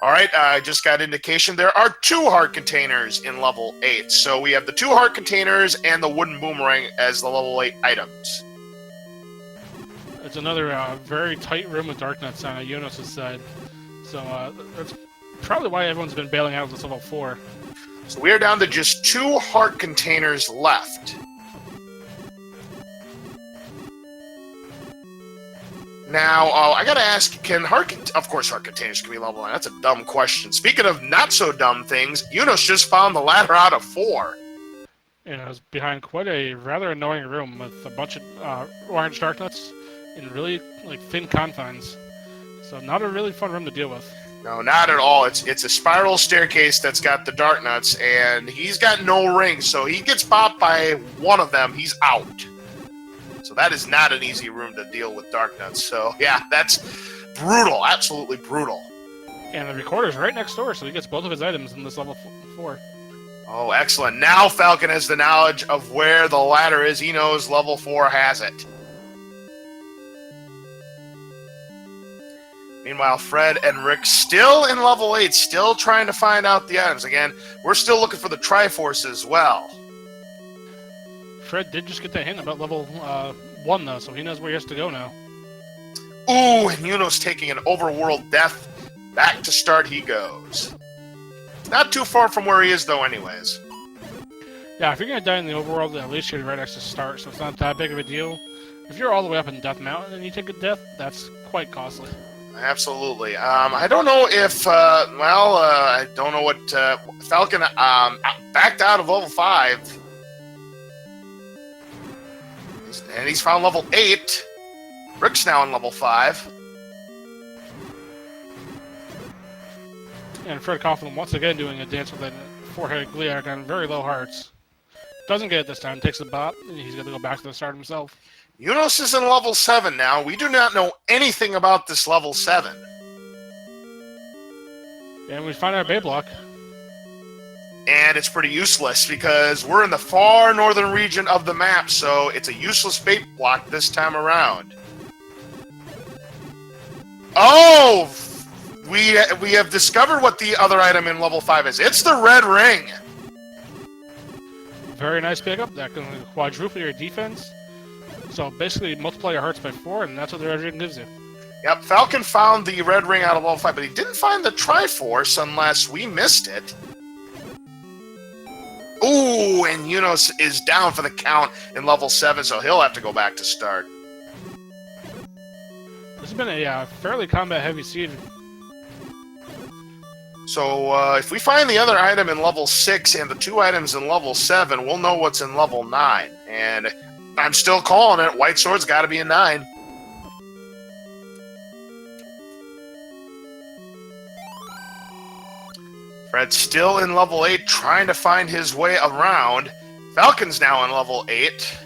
All right, I just got indication. There are 2 heart containers in level 8. So we have the 2 heart containers and the wooden boomerang as the level 8 items. It's another very tight room with dark nuts on Unos' side. So that's probably why everyone's been bailing out of this level 4. So we are down to just 2 heart containers left. Now, I gotta ask, of course heart containers can be level 9. That's a dumb question. Speaking of not so dumb things, Unos just found the ladder out of 4. And it was behind quite a rather annoying room with a bunch of orange dark nuts in really thin confines. So not a really fun room to deal with. No, not at all. It's a spiral staircase that's got the dark nuts, and he's got no rings, so he gets popped by one of them, he's out. So that is not an easy room to deal with dark nuts. So yeah, that's brutal, absolutely brutal. And the recorder's right next door, so he gets both of his items in this level 4. Oh, excellent. Now Falcon has the knowledge of where the ladder is. He knows level 4 has it. Meanwhile, Fred and Rick still in level 8, still trying to find out the items. Again, we're still looking for the Triforce as well. Fred did just get that hint about level 1, though, so he knows where he has to go now. Ooh, and Yuno's taking an overworld death. Back to start he goes. Not too far from where he is, though, anyways. Yeah, if you're going to die in the overworld, at least you're right next to start, so it's not that big of a deal. If you're all the way up in Death Mountain and you take a death, that's quite costly. Absolutely. I don't know if, I don't know what, Falcon, backed out of level 5. And he's found level 8. Rick's now in level 5. And Fred Coughlin once again doing a dance with a four-headed Gliark on very low hearts. Doesn't get it this time, takes the bot, and he's going to go back to the start himself. Yunos is in level 7 now. We do not know anything about this level 7. And we find our Bay block. And it's pretty useless because we're in the far northern region of the map, so it's a useless bait block this time around. Oh! We have discovered what the other item in level 5 is. It's the red ring! Very nice pickup. That can quadruple your defense. So basically multiply your hearts by 4, and that's what the red ring gives you. Yep, Falcon found the red ring out of level 5, but he didn't find the Triforce unless we missed it. Ooh, and Yunos is down for the count in level 7, so he'll have to go back to start. This has been a fairly combat-heavy seed. So if we find the other item in level 6 and the 2 items in level 7, we'll know what's in level 9. And I'm still calling it. White Sword's got to be a 9. Fred's still in level 8, trying to find his way around. Falcon's now in level 8.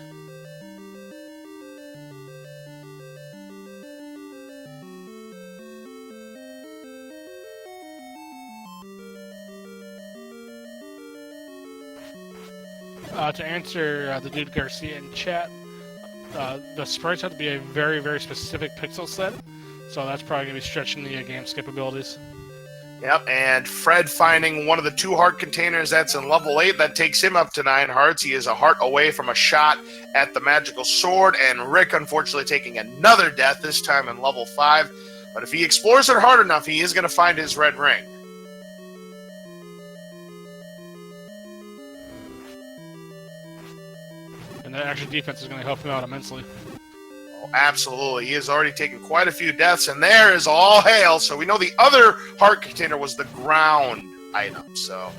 To answer the dude Garcia in chat, the sprites have to be a very, very specific pixel set, so that's probably going to be stretching the game's capabilities. Yep, and Fred finding one of the 2 heart containers that's in level 8. That takes him up to 9 hearts. He is a heart away from a shot at the magical sword, and Rick unfortunately taking another death, this time in level 5. But if he explores it hard enough, he is going to find his red ring. And that extra defense is going to help him out immensely. Oh, absolutely. He has already taken quite a few deaths, and there is all hail. So we know the other heart container was the ground item. So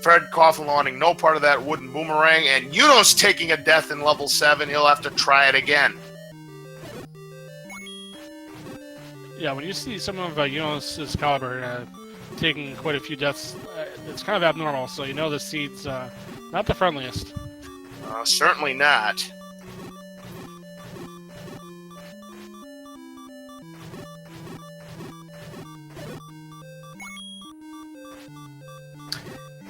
Fred Coughlin wanting no part of that wooden boomerang, and Yunos taking a death in level 7. He'll have to try it again. Yeah, when you see some of Yunos' caliber taking quite a few deaths, it's kind of abnormal. So you know the seed's not the friendliest. Certainly not.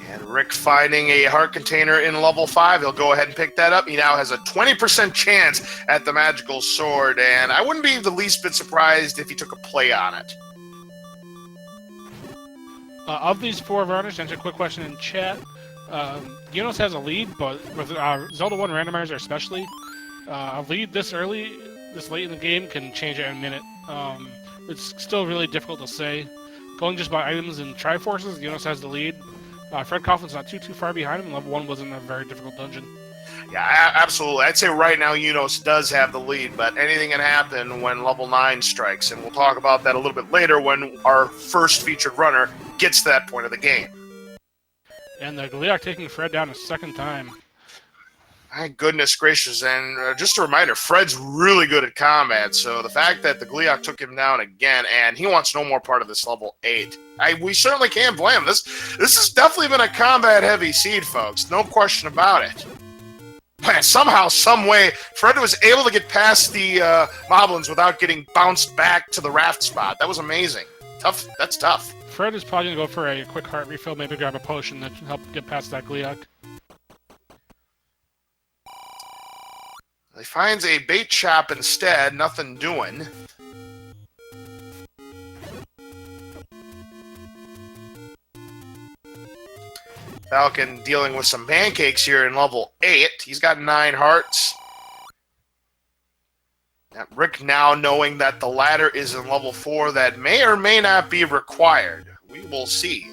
And Rick finding a heart container in level 5. He'll go ahead and pick that up. He now has a 20% chance at the magical sword, and I wouldn't be the least bit surprised if he took a play on it. Of these 4 runners, to answer a quick question in chat, Yunos has a lead, but with Zelda 1 Randomizer especially, a lead this early, this late in the game can change it in a minute. It's still really difficult to say. Going just by items and Triforces, Yunos has the lead. Fred Coughlin's not too far behind him, and level 1 wasn't a very difficult dungeon. Yeah, absolutely. I'd say right now Yunos does have the lead, but anything can happen when level 9 strikes, and we'll talk about that a little bit later when our first featured runner gets to that point of the game. And the Gliark taking Fred down a second time. My goodness gracious, and just a reminder, Fred's really good at combat, so the fact that the Gliark took him down again, and he wants no more part of this level 8. We certainly can't blame him. This has definitely been a combat-heavy seed, folks. No question about it. Man, somehow, some way, Fred was able to get past the Moblins without getting bounced back to the raft spot. That was amazing. Tough. That's tough. Fred is probably going to go for a quick heart refill, maybe grab a potion that can help get past that Gliark. He finds a bait shop instead, nothing doing. Falcon dealing with some pancakes here in level 8. He's got 9 hearts. Rick now knowing that the ladder is in level 4 that may or may not be required. We will see.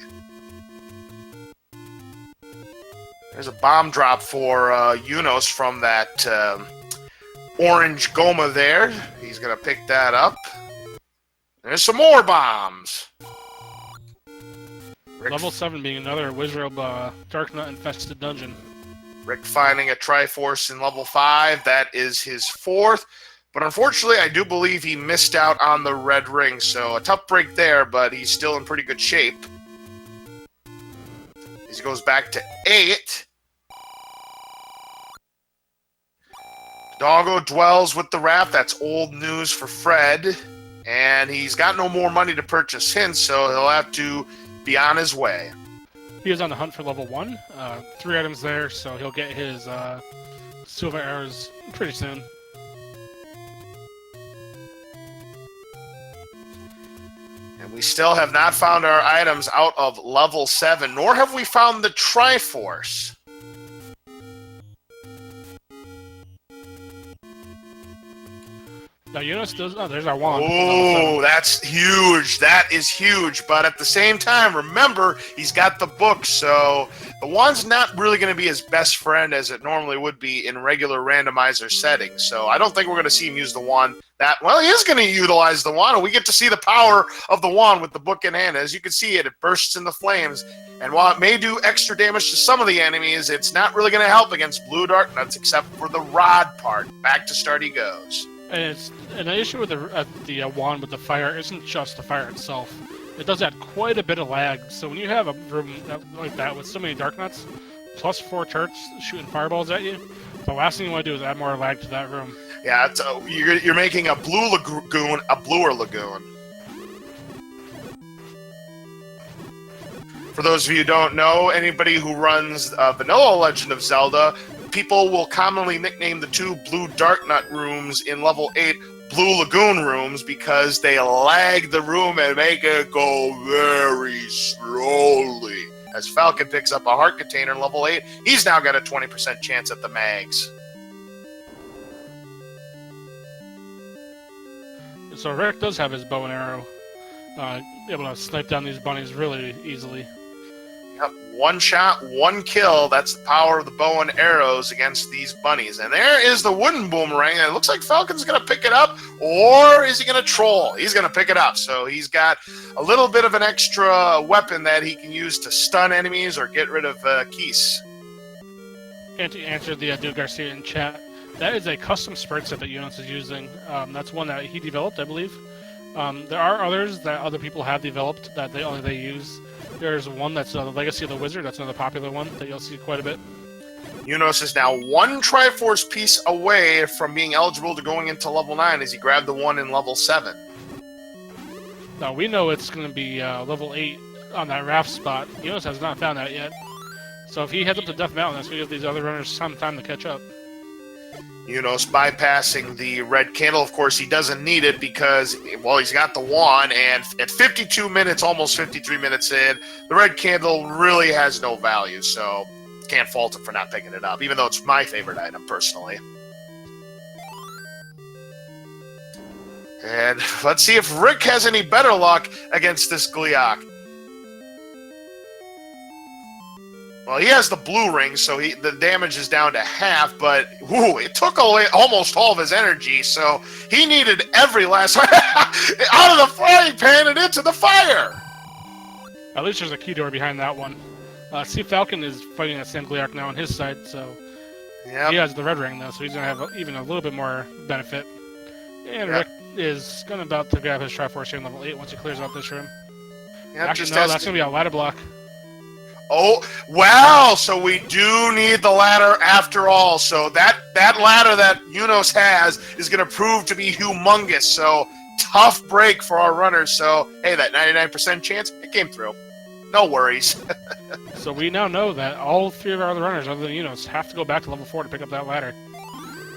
There's a bomb drop for Yunos from that orange Goma there. He's going to pick that up. There's some more bombs. Rick, Level 7 being another Wizrobe Darknut infested dungeon. Rick finding a Triforce in level 5. That is his 4th. But unfortunately, I do believe he missed out on the red ring. So a tough break there, but he's still in pretty good shape. He goes back to 8. Doggo dwells with the raft. That's old news for Fred. And he's got no more money to purchase hints, so he'll have to be on his way. He is on the hunt for level 1. 3 items there, so he'll get his silver arrows pretty soon. And we still have not found our items out of level 7, nor have we found the Triforce. Now, Yunos does. Oh, there's our wand. Oh, that's huge. That is huge. But at the same time, remember, he's got the book, so the wand's not really going to be his best friend as it normally would be in regular randomizer settings. So I don't think we're going to see him use the wand that well. He is going to utilize the wand, and we get to see the power of the wand with the book in hand. As you can see, it bursts into flames. And while it may do extra damage to some of the enemies, it's not really going to help against blue Darknuts except for the rod part. Back to start he goes. And the issue with the wand with the fire isn't just the fire itself. It does add quite a bit of lag. So when you have a room like that with so many Darknuts, plus 4 turrets shooting fireballs at you, the last thing you want to do is add more lag to that room. Yeah, it's you're making a blue lagoon a bluer lagoon. For those of you who don't know, anybody who runs Vanilla Legend of Zelda, people will commonly nickname the 2 blue Darknut rooms in level 8 Blue Lagoon rooms because they lag the room and make it go very slowly. As Falcon picks up a heart container in level 8, he's now got a 20% chance at the mags. So Rick does have his bow and arrow, able to snipe down these bunnies really easily. Yep, 1 shot, 1 kill. That's the power of the bow and arrows against these bunnies. And there is the wooden boomerang. And it looks like Falcon's going to pick it up, or is he going to troll? He's going to pick it up. So he's got a little bit of an extra weapon that he can use to stun enemies or get rid of keys. And to answer the Dude Garcia in chat, that is a custom spread set that Yunos is using. That's one that he developed, I believe. There are others that other people have developed that they use. There's one that's the Legacy of the Wizard. That's another popular one that you'll see quite a bit. Yunos is now 1 Triforce piece away from being eligible to going into level 9 as he grabbed the one in level 7. Now, we know it's going to be level 8 on that raft spot. Yunos has not found that yet. So if he heads up to Death Mountain, that's going to give these other runners some time to catch up. Yunos bypassing the red candle. Of course, he doesn't need it because, well, he's got the wand, and at 52 minutes, almost 53 minutes in, the red candle really has no value, so can't fault him for not picking it up, even though it's my favorite item, personally. And let's see if Rick has any better luck against this Gliok. Well, he has the blue ring, so the damage is down to half, but it took away almost all of his energy, so he needed every last out of the frying pan and into the fire! At least there's a key door behind that one. See, Falcon is fighting that same Gliok now on his side, so yep. He has the red ring, though, so he's going to have even a little bit more benefit. And yep. Rick is about to grab his Triforce here in level 8 once he clears out this room. Yep, Actually, no, that's going to be a ladder block. Oh, wow! So we do need the ladder after all. So that ladder that Yunos has is going to prove to be humongous. So tough break for our runners. So, hey, that 99% chance, it came through. No worries. So we now know that all 3 of our other runners, other than Yunos, have to go back to level 4 to pick up that ladder.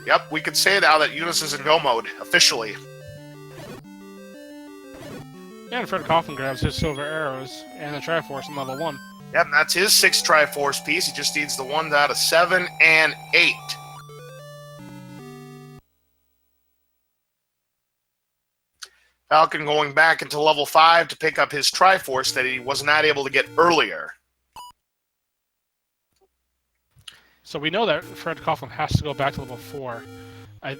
Yep, we can say now that Yunos is in go mode, officially. And Fred Coughlin grabs his silver arrows and the Triforce in level 1. Yep, and that's his 6 Triforce piece. He just needs the ones out of 7 and 8. Falcon going back into level 5 to pick up his Triforce that he was not able to get earlier. So we know that Fred Coughlin has to go back to level 4.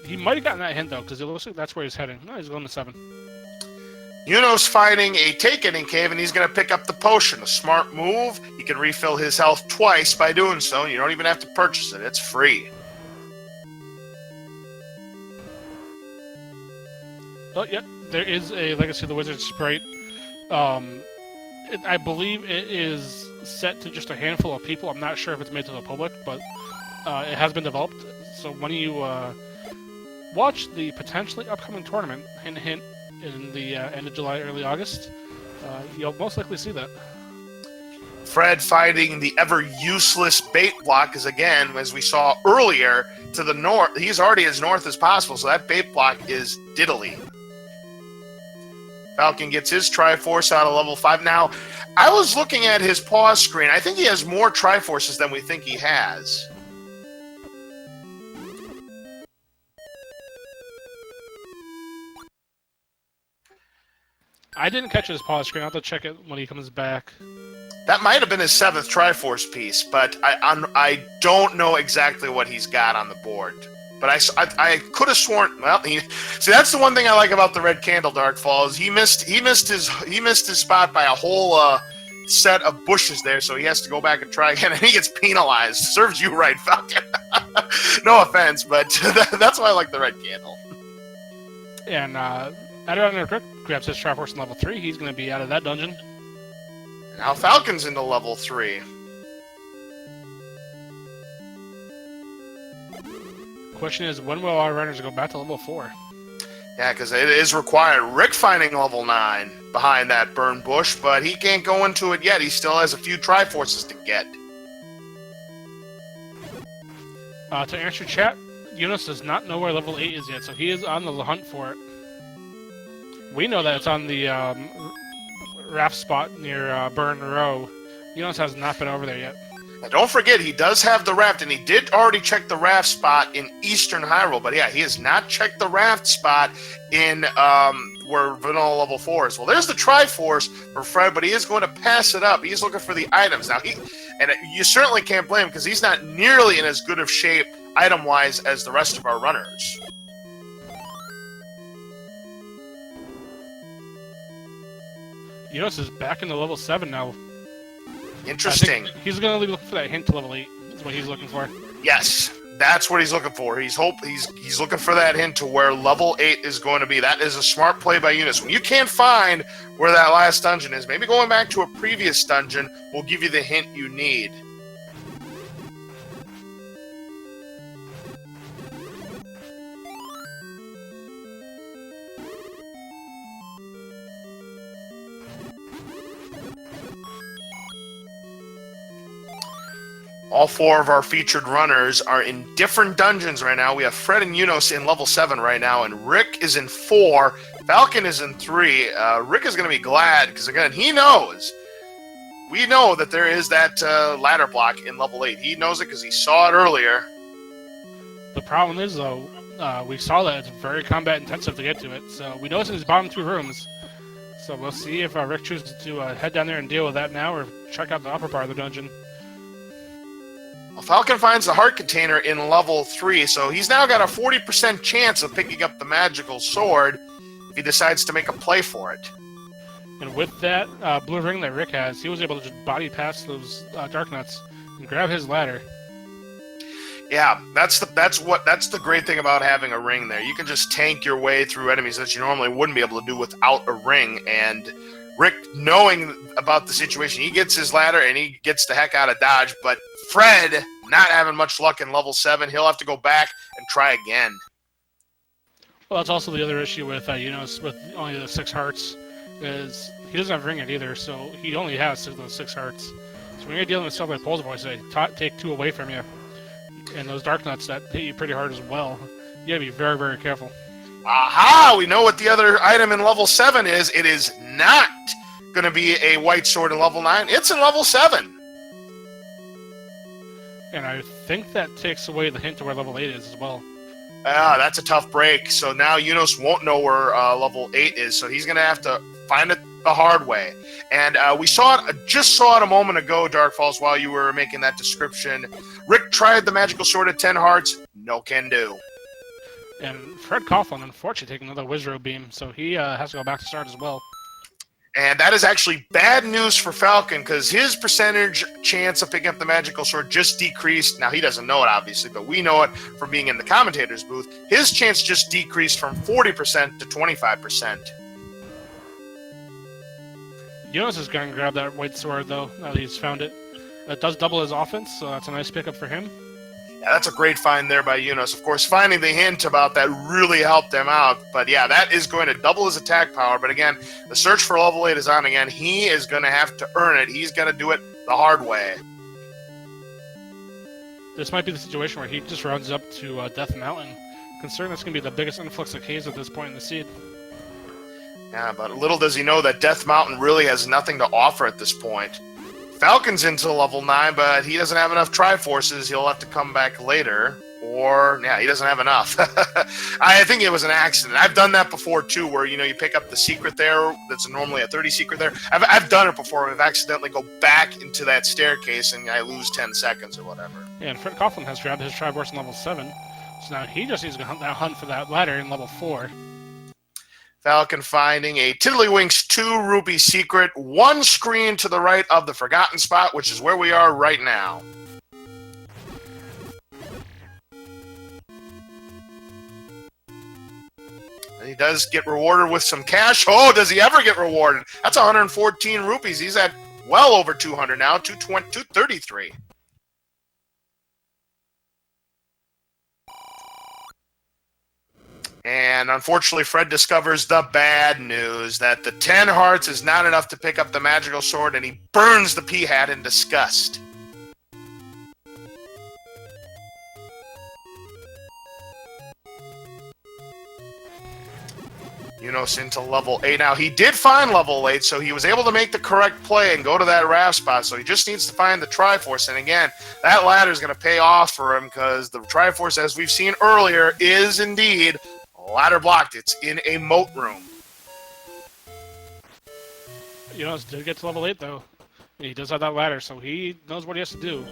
He might have gotten that hint, though, because it looks like that's where he's heading. No, he's going to 7. Yuno's finding a Take-Ending Cave, and he's going to pick up the potion. A smart move. He can refill his health twice by doing so. You don't even have to purchase it. It's free. Oh, yeah. There is a Legacy of the Wizard sprite. I believe it is set to just a handful of people. I'm not sure if it's made to the public, but it has been developed. So when you watch the potentially upcoming tournament, hint, hint, in the end of July, early August, you'll most likely see that. Fred finding the ever-useless bait block is, again, as we saw earlier, to the north. He's already as north as possible, so that bait block is diddly. Falcon gets his Triforce out of level 5. Now, I was looking at his pause screen. I think he has more Triforces than we think he has. I didn't catch his pause screen. I'll have to check it when he comes back. That might have been his 7th Triforce piece, but I don't know exactly what he's got on the board. But I could have sworn. Well, see, that's the one thing I like about the Red Candle Darkfall is he missed his spot by a whole set of bushes there, so he has to go back and try again, and he gets penalized. Serves you right, Falcon. No offense, but that's why I like the Red Candle. And Adrian grabs his Triforce in level 3. He's going to be out of that dungeon. Now Falcon's into level 3. Question is, when will our runners go back to level 4? Yeah, because it is required. Rick finding level 9 behind that burn bush, but he can't go into it yet. He still has a few Triforces to get. To answer chat, Eunice does not know where level 8 is yet, so he is on the hunt for it. We know that it's on the raft spot near Burn Row. Eunice has not been over there yet. Now, don't forget, he does have the raft, and he did already check the raft spot in Eastern Hyrule, but yeah, he has not checked the raft spot in where Vanilla level 4 is. Well, there's the Triforce for Fred, but he is going to pass it up. He's looking for the items. Now, and you certainly can't blame him, because he's not nearly in as good of shape, item-wise, as the rest of our runners. Eunice is back into level 7 now. Interesting. He's going to look for that hint to level 8. Is what he's looking for. Yes, that's what he's looking for. He's looking for that hint to where level 8 is going to be. That is a smart play by Eunice. When you can't find where that last dungeon is, maybe going back to a previous dungeon will give you the hint you need. All 4 of our featured runners are in different dungeons right now. We have Fred and Yunos in level 7 right now, and Rick is in 4. Falcon is in 3. Rick is going to be glad, because again, we know that there is that ladder block in level 8. He knows it because he saw it earlier. The problem is, though, we saw that it's very combat intensive to get to it, so we know it's in his bottom 2 rooms. So we'll see if Rick chooses to head down there and deal with that now, or check out the upper part of the dungeon. Well, Falcon finds the heart container in level 3, so he's now got a 40% chance of picking up the magical sword if he decides to make a play for it. And with that blue ring that Rick has, he was able to just body past those dark nuts and grab his ladder. Yeah, that's the great thing about having a ring there. You can just tank your way through enemies that you normally wouldn't be able to do without a ring. And Rick, knowing about the situation, he gets his ladder and he gets the heck out of Dodge. But Fred, not having much luck in level 7, he'll have to go back and try again. Well, that's also the other issue with Eunice with only the 6 hearts, is he doesn't have ring it either, so he only has those 6 hearts. So when you're dealing with stuff like Pole's Voice, they take 2 away from you, and those dark nuts that hit you pretty hard as well. You gotta be very, very careful. Aha! We know what the other item in level 7 is. It is not going to be a white sword in level 9. It's in level 7. And I think that takes away the hint to where level 8 is as well. That's a tough break. So now Yunos won't know where level 8 is, so he's going to have to find it the hard way. And we just saw it a moment ago, Dark Falls, while you were making that description. Rick tried the magical sword at 10 hearts. No can do. And Fred Coughlin, unfortunately, taking another Wizro beam, so he has to go back to start as well. And that is actually bad news for Falcon, because his percentage chance of picking up the magical sword just decreased. Now, he doesn't know it, obviously, but we know it from being in the commentator's booth. His chance just decreased from 40% to 25%. Jonas is going to grab that white sword, though, now that he's found it. That does double his offense, so that's a nice pickup for him. Yeah, that's a great find there by Yunos. Of course, finding the hint about that really helped him out. But yeah, that is going to double his attack power. But again, the search for level 8 is on again. He is going to have to earn it. He's going to do it the hard way. This might be the situation where he just runs up to Death Mountain, considering that's going to be the biggest influx of caves at this point in the seed. Yeah, but little does he know that Death Mountain really has nothing to offer at this point. Falcon's into level 9, but he doesn't have enough Triforces. He'll have to come back later. Or, yeah, he doesn't have enough. I think it was an accident. I've done that before, too, where, you pick up the secret there. That's normally a 30 secret there. I've done it before. I've accidentally go back into that staircase, and I lose 10 seconds or whatever. Yeah, and Fred Coughlin has grabbed his Triforce in level 7. So now he just needs to hunt for that ladder in level 4. Falcon finding a Tiddlywinks 2 Rupee secret, one screen to the right of the Forgotten Spot, which is where we are right now. And he does get rewarded with some cash. Oh, does he ever get rewarded? That's 114 rupees. He's at well over 200 now, 233. And unfortunately, Fred discovers the bad news that the 10 hearts is not enough to pick up the magical sword, and he burns the P-hat in disgust. Yunos into level 8. Now, he did find level 8, so he was able to make the correct play and go to that raft spot, so he just needs to find the Triforce. And again, that ladder is going to pay off for him, because the Triforce, as we've seen earlier, is indeed ladder blocked. It's in a moat room. Yunos did get to level 8, though. He does have that ladder, so he knows what he has to do.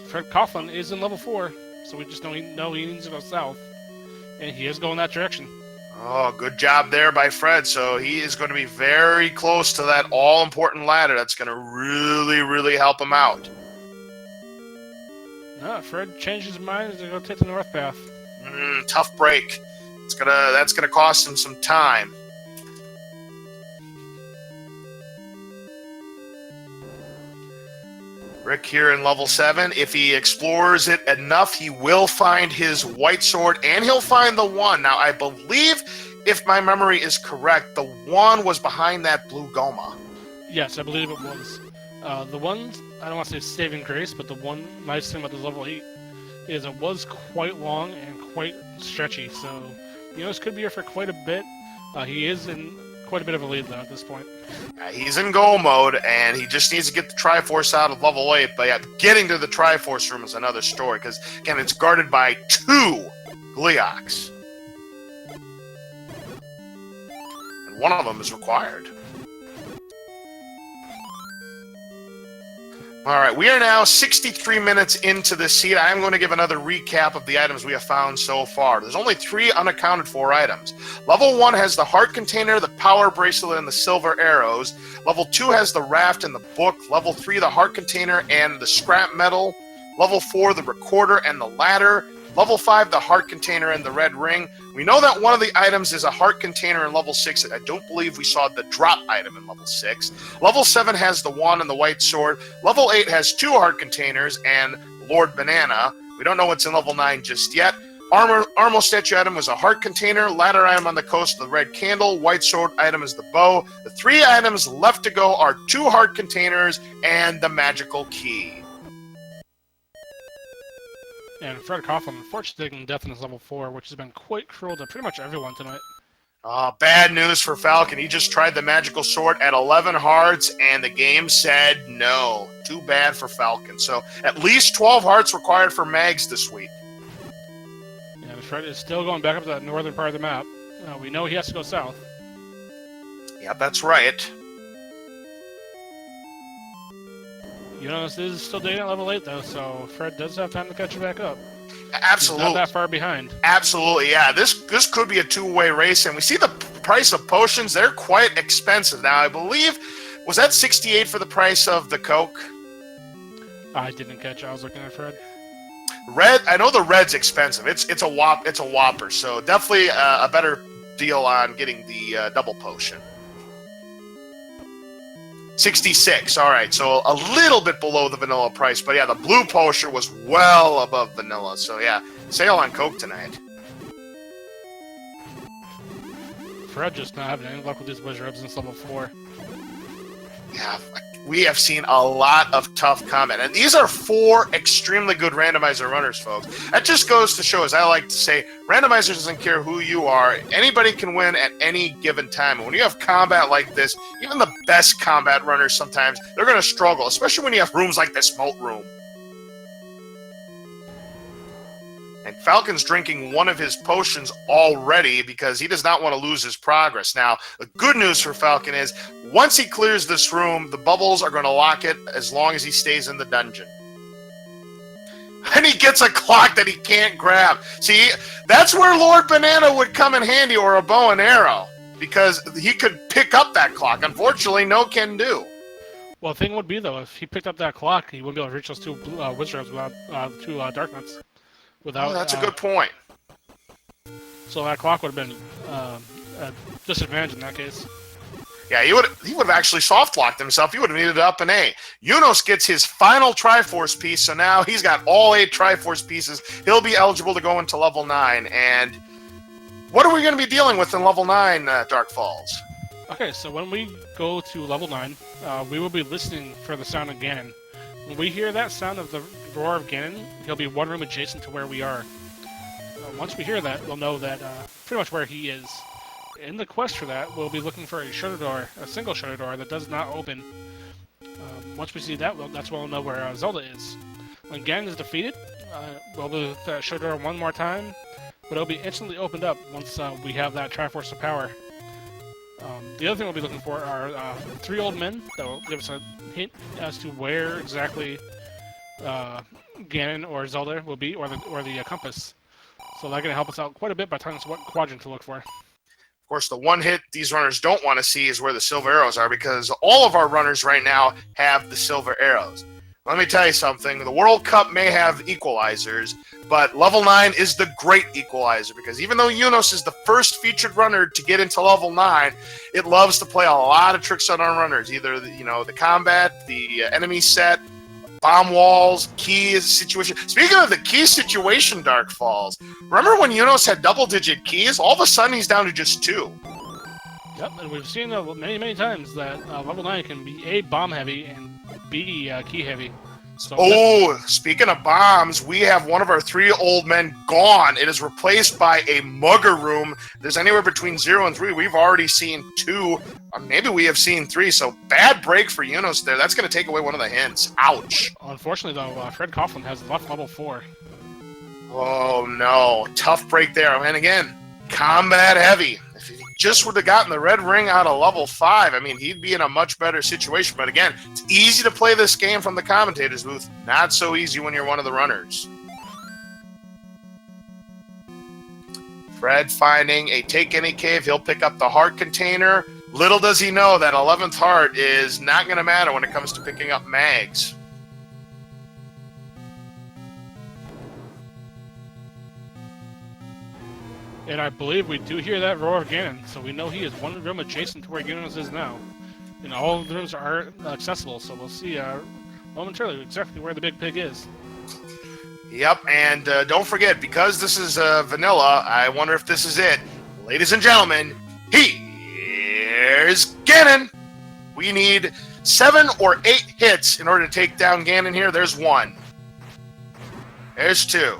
Fred Coughlin is in level 4, so we just know he needs to go south. And he is going that direction. Oh, good job there by Fred. So he is going to be very close to that all-important ladder. That's going to really, really help him out. No, Fred changed his mind to go take the north path. Tough break. That's gonna cost him some time. Rick here in level 7. If he explores it enough, he will find his white sword, and he'll find the 1. Now, I believe, if my memory is correct, the 1 was behind that blue Goma. Yes, I believe it was. The 1, I don't want to say saving grace, but the one nice thing about this level 8 is it was quite long and quite stretchy, so Yunos could be here for quite a bit. He is in quite a bit of a lead, though, at this point. He's in go mode, and he just needs to get the Triforce out of level 8. But yeah, getting to the Triforce room is another story, because, again, it's guarded by 2 Gleoks. And one of them is required. All right, we are now 63 minutes into this seed. I am going to give another recap of the items we have found so far. There's only 3 unaccounted for items. Level 1 has the heart container, the power bracelet, and the silver arrows. Level 2 has the raft and the book. Level 3, the heart container and the scrap metal. Level 4, the recorder and the ladder. Level 5, the heart container and the red ring. We know that one of the items is a heart container in level 6. I don't believe we saw the drop item in level 6. Level 7 has the wand and the white sword. Level 8 has 2 heart containers and Lord Banana. We don't know what's in level 9 just yet. Armo statue item was a heart container. Ladder item on the coast, the red candle. White sword item is the bow. The 3 items left to go are 2 heart containers and the magical key. And Fred Coughlin, unfortunately, taking death in his level 4, which has been quite cruel to pretty much everyone tonight. Bad news for Falcon. He just tried the magical sword at 11 hearts, and the game said no. Too bad for Falcon. So at least 12 hearts required for mags this week. Yeah, the Fred is still going back up to that northern part of the map. We know he has to go south. Yeah, that's right. This is still dating at level 8, though, so Fred does have time to catch you back up. Absolutely. He's not that far behind. Absolutely, yeah. This could be a two-way race, and we see the price of potions. They're quite expensive. Now, I believe, was that 68 for the price of the Coke? I didn't catch it. I was looking at Fred. Red, I know the red's expensive. It's a whopper, so definitely a better deal on getting the double potion. 66. All right, so a little bit below the vanilla price, but yeah, the blue potion was well above vanilla. So yeah, sale on Coke tonight. Fred just not having any luck with these wizards since level 4. Yeah, we have seen a lot of tough combat, and these are 4 extremely good randomizer runners, folks. That just goes to show, as I like to say, randomizer doesn't care who you are. Anybody can win at any given time. And when you have combat like this, even the best combat runners sometimes, they're going to struggle, especially when you have rooms like this moat room. And Falcon's drinking one of his potions already because he does not want to lose his progress. Now, the good news for Falcon is once he clears this room, the bubbles are going to lock it as long as he stays in the dungeon. And he gets a clock that he can't grab. See, that's where Lord Banana would come in handy, or a bow and arrow, because he could pick up that clock. Unfortunately, no can do. Well, the thing would be, though, if he picked up that clock, he wouldn't be able to reach those 2 wizards without 2 dark nuts. Without, that's a good point. So that clock would have been a disadvantage in that case. Yeah, he would have actually soft locked himself. He would have needed up an A. Unos gets his final Triforce piece, so now he's got all 8 Triforce pieces. He'll be eligible to go into level 9. And what are we going to be dealing with in level 9, Dark Falls? Okay, so when we go to level 9, we will be listening for the sound of Ganon. When we hear that sound of the roar of Ganon, he'll be one room adjacent to where we are. Once we hear that, we'll know that pretty much where he is. In the quest for that, we'll be looking for a shutter door, a single shutter door that does not open. Once we see that, that's when we'll know where Zelda is. When Ganon is defeated, we'll do that shutter door one more time, but it'll be instantly opened up once we have that Triforce of Power. The other thing we'll be looking for are 3 old men that will give us a hint as to where exactly Ganon or Zelda will be, or the compass. So that's going to help us out quite a bit by telling us what quadrant to look for. Of course, the one hit these runners don't want to see is where the silver arrows are, because all of our runners right now have the silver arrows. Let me tell you something. The World Cup may have equalizers, but level 9 is the great equalizer, because even though Unos is the first featured runner to get into level 9, it loves to play a lot of tricks on our runners, either the combat, the enemy set, bomb walls, keys situation. Speaking of the key situation, Dark Falls, remember when Unos had double-digit keys? All of a sudden, he's down to just 2. Yep, and we've seen many, many times that level 9 can be A, bomb-heavy, and B, key-heavy. So speaking of bombs, we have one of our 3 old men gone. It is replaced by a mugger room. There's anywhere between 0 and 3. We've already seen 2. Maybe we have seen 3. So bad break for Unos there. That's going to take away one of the hints. Ouch. Unfortunately, though, Fred Coughlin has left level 4. Oh, no. Tough break there. And again, combat heavy. If he just would have gotten the red ring out of level 5, I mean, he'd be in a much better situation. But again, it's easy to play this game from the commentator's booth. Not so easy when you're one of the runners. Fred finding a take any cave. He'll pick up the heart container. Little does he know that 11th heart is not going to matter when it comes to picking up mags. And I believe we do hear that roar of Ganon, so we know he is one room adjacent to where Unos is now. And all of the rooms are accessible, so we'll see momentarily exactly where the big pig is. Yep, and don't forget, because this is vanilla, I wonder if this is it. Ladies and gentlemen, here's Ganon! We need 7 or 8 hits in order to take down Ganon here. There's 1. There's 2.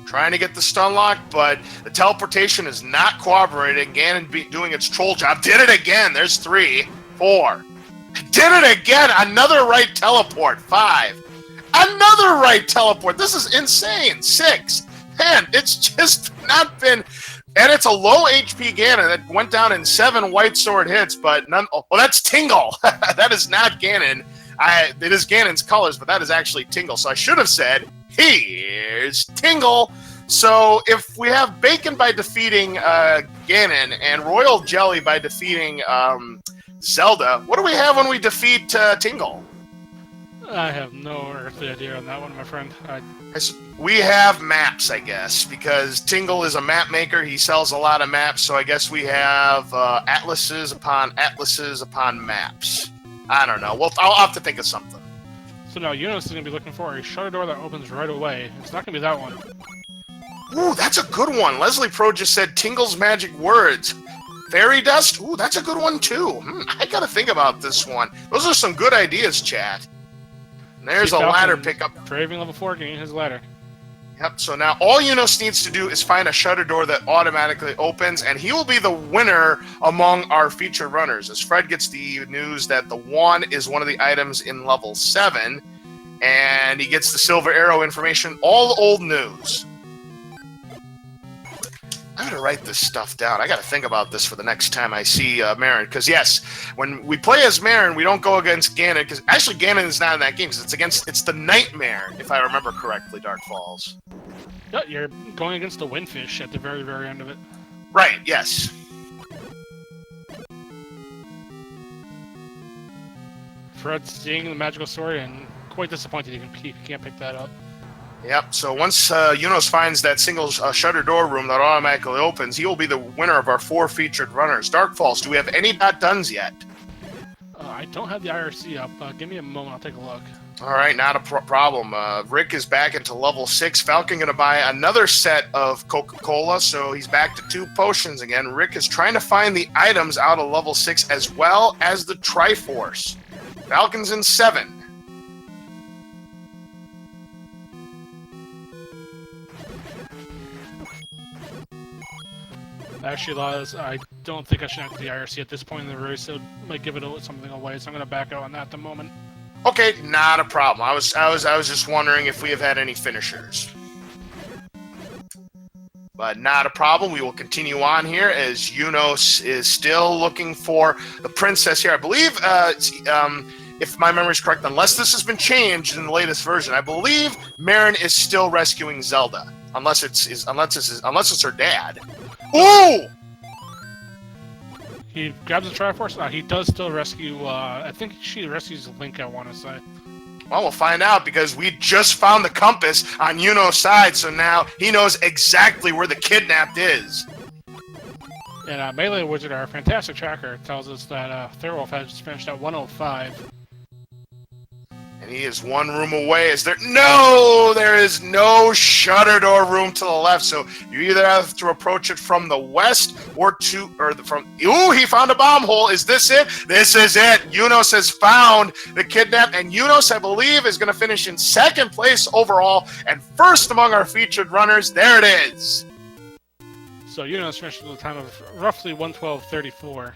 Trying to get the stun lock, but the teleportation is not cooperating. Ganon doing its troll job. Did it again. There's 3, 4. Did it again. Another right teleport. 5. Another right teleport. This is insane. 6. Man, it's just not been... And it's a low HP Ganon that went down in 7 White Sword hits, but none... Oh, well, that's Tingle. That is not Ganon. It is Ganon's colors, but that is actually Tingle. So I should have said, here's Tingle. So if we have Bacon by defeating Ganon and Royal Jelly by defeating Zelda, what do we have when we defeat Tingle? I have no earthly idea on that one, my friend. We have maps, I guess, because Tingle is a map maker. He sells a lot of maps, so I guess we have atlases upon maps. I don't know. Well, I'll have to think of something. So now Eunice is going to be looking for a shutter door that opens right away. It's not going to be that one. Ooh, that's a good one. Leslie Pro just said Tingle's magic words. Fairy dust? Ooh, that's a good one, too. I gotta think about this one. Those are some good ideas, chat. And there's a ladder pickup. Craving level 4, getting his ladder. Yep, so now all Eunice needs to do is find a shutter door that automatically opens, and he will be the winner among our featured runners, as Fred gets the news that the wand is one of the items in level 7, and he gets the silver arrow information, all old news. I gotta write this stuff down. I gotta think about this for the next time I see Marin, because yes, when we play as Marin, we don't go against Ganon, because actually Ganon is not in that game, because it's the Nightmare, if I remember correctly, Dark Falls. Yeah, you're going against the Windfish at the very, very end of it. Right, yes. Fred's seeing the magical story and quite disappointed he can't pick that up. Yep, so once Eunice finds that single shutter door room that automatically opens, he will be the winner of our 4 featured runners. Dark Falls, do we have any .dones yet? I don't have the IRC up. Give me a moment, I'll take a look. All right, not a problem. Rick is back into level 6. Falcon going to buy another set of Coca-Cola, so he's back to 2 potions again. Rick is trying to find the items out of level 6 as well as the Triforce. Falcon's in 7. Actually, Laz, I don't think I should enter the IRC at this point in the race. It might give it something away, so I'm going to back out on that at the moment. Okay, not a problem. I was just wondering if we have had any finishers. But not a problem. We will continue on here as Eunice is still looking for the princess here. I believe, if my memory is correct, unless this has been changed in the latest version, I believe Marin is still rescuing Zelda, unless it's her dad. Ooh! He grabs the Triforce. He does still rescue. I think she rescues Link, I want to say. Well, we'll find out because we just found the compass on Yuno's side, so now he knows exactly where the kidnapped is. And Melee Wizard, our fantastic tracker, tells us that Thorwolf has finished at 105. And he is 1 room away. There is no shutter door room to the left, so you either have to approach it from the west ooh, he found a bomb hole. Is this it? This is it. Eunice has found the kidnap, and Eunice, I believe, is going to finish in 2nd place overall and first among our featured runners. There it is. So Eunice finished with a time of roughly 112.34.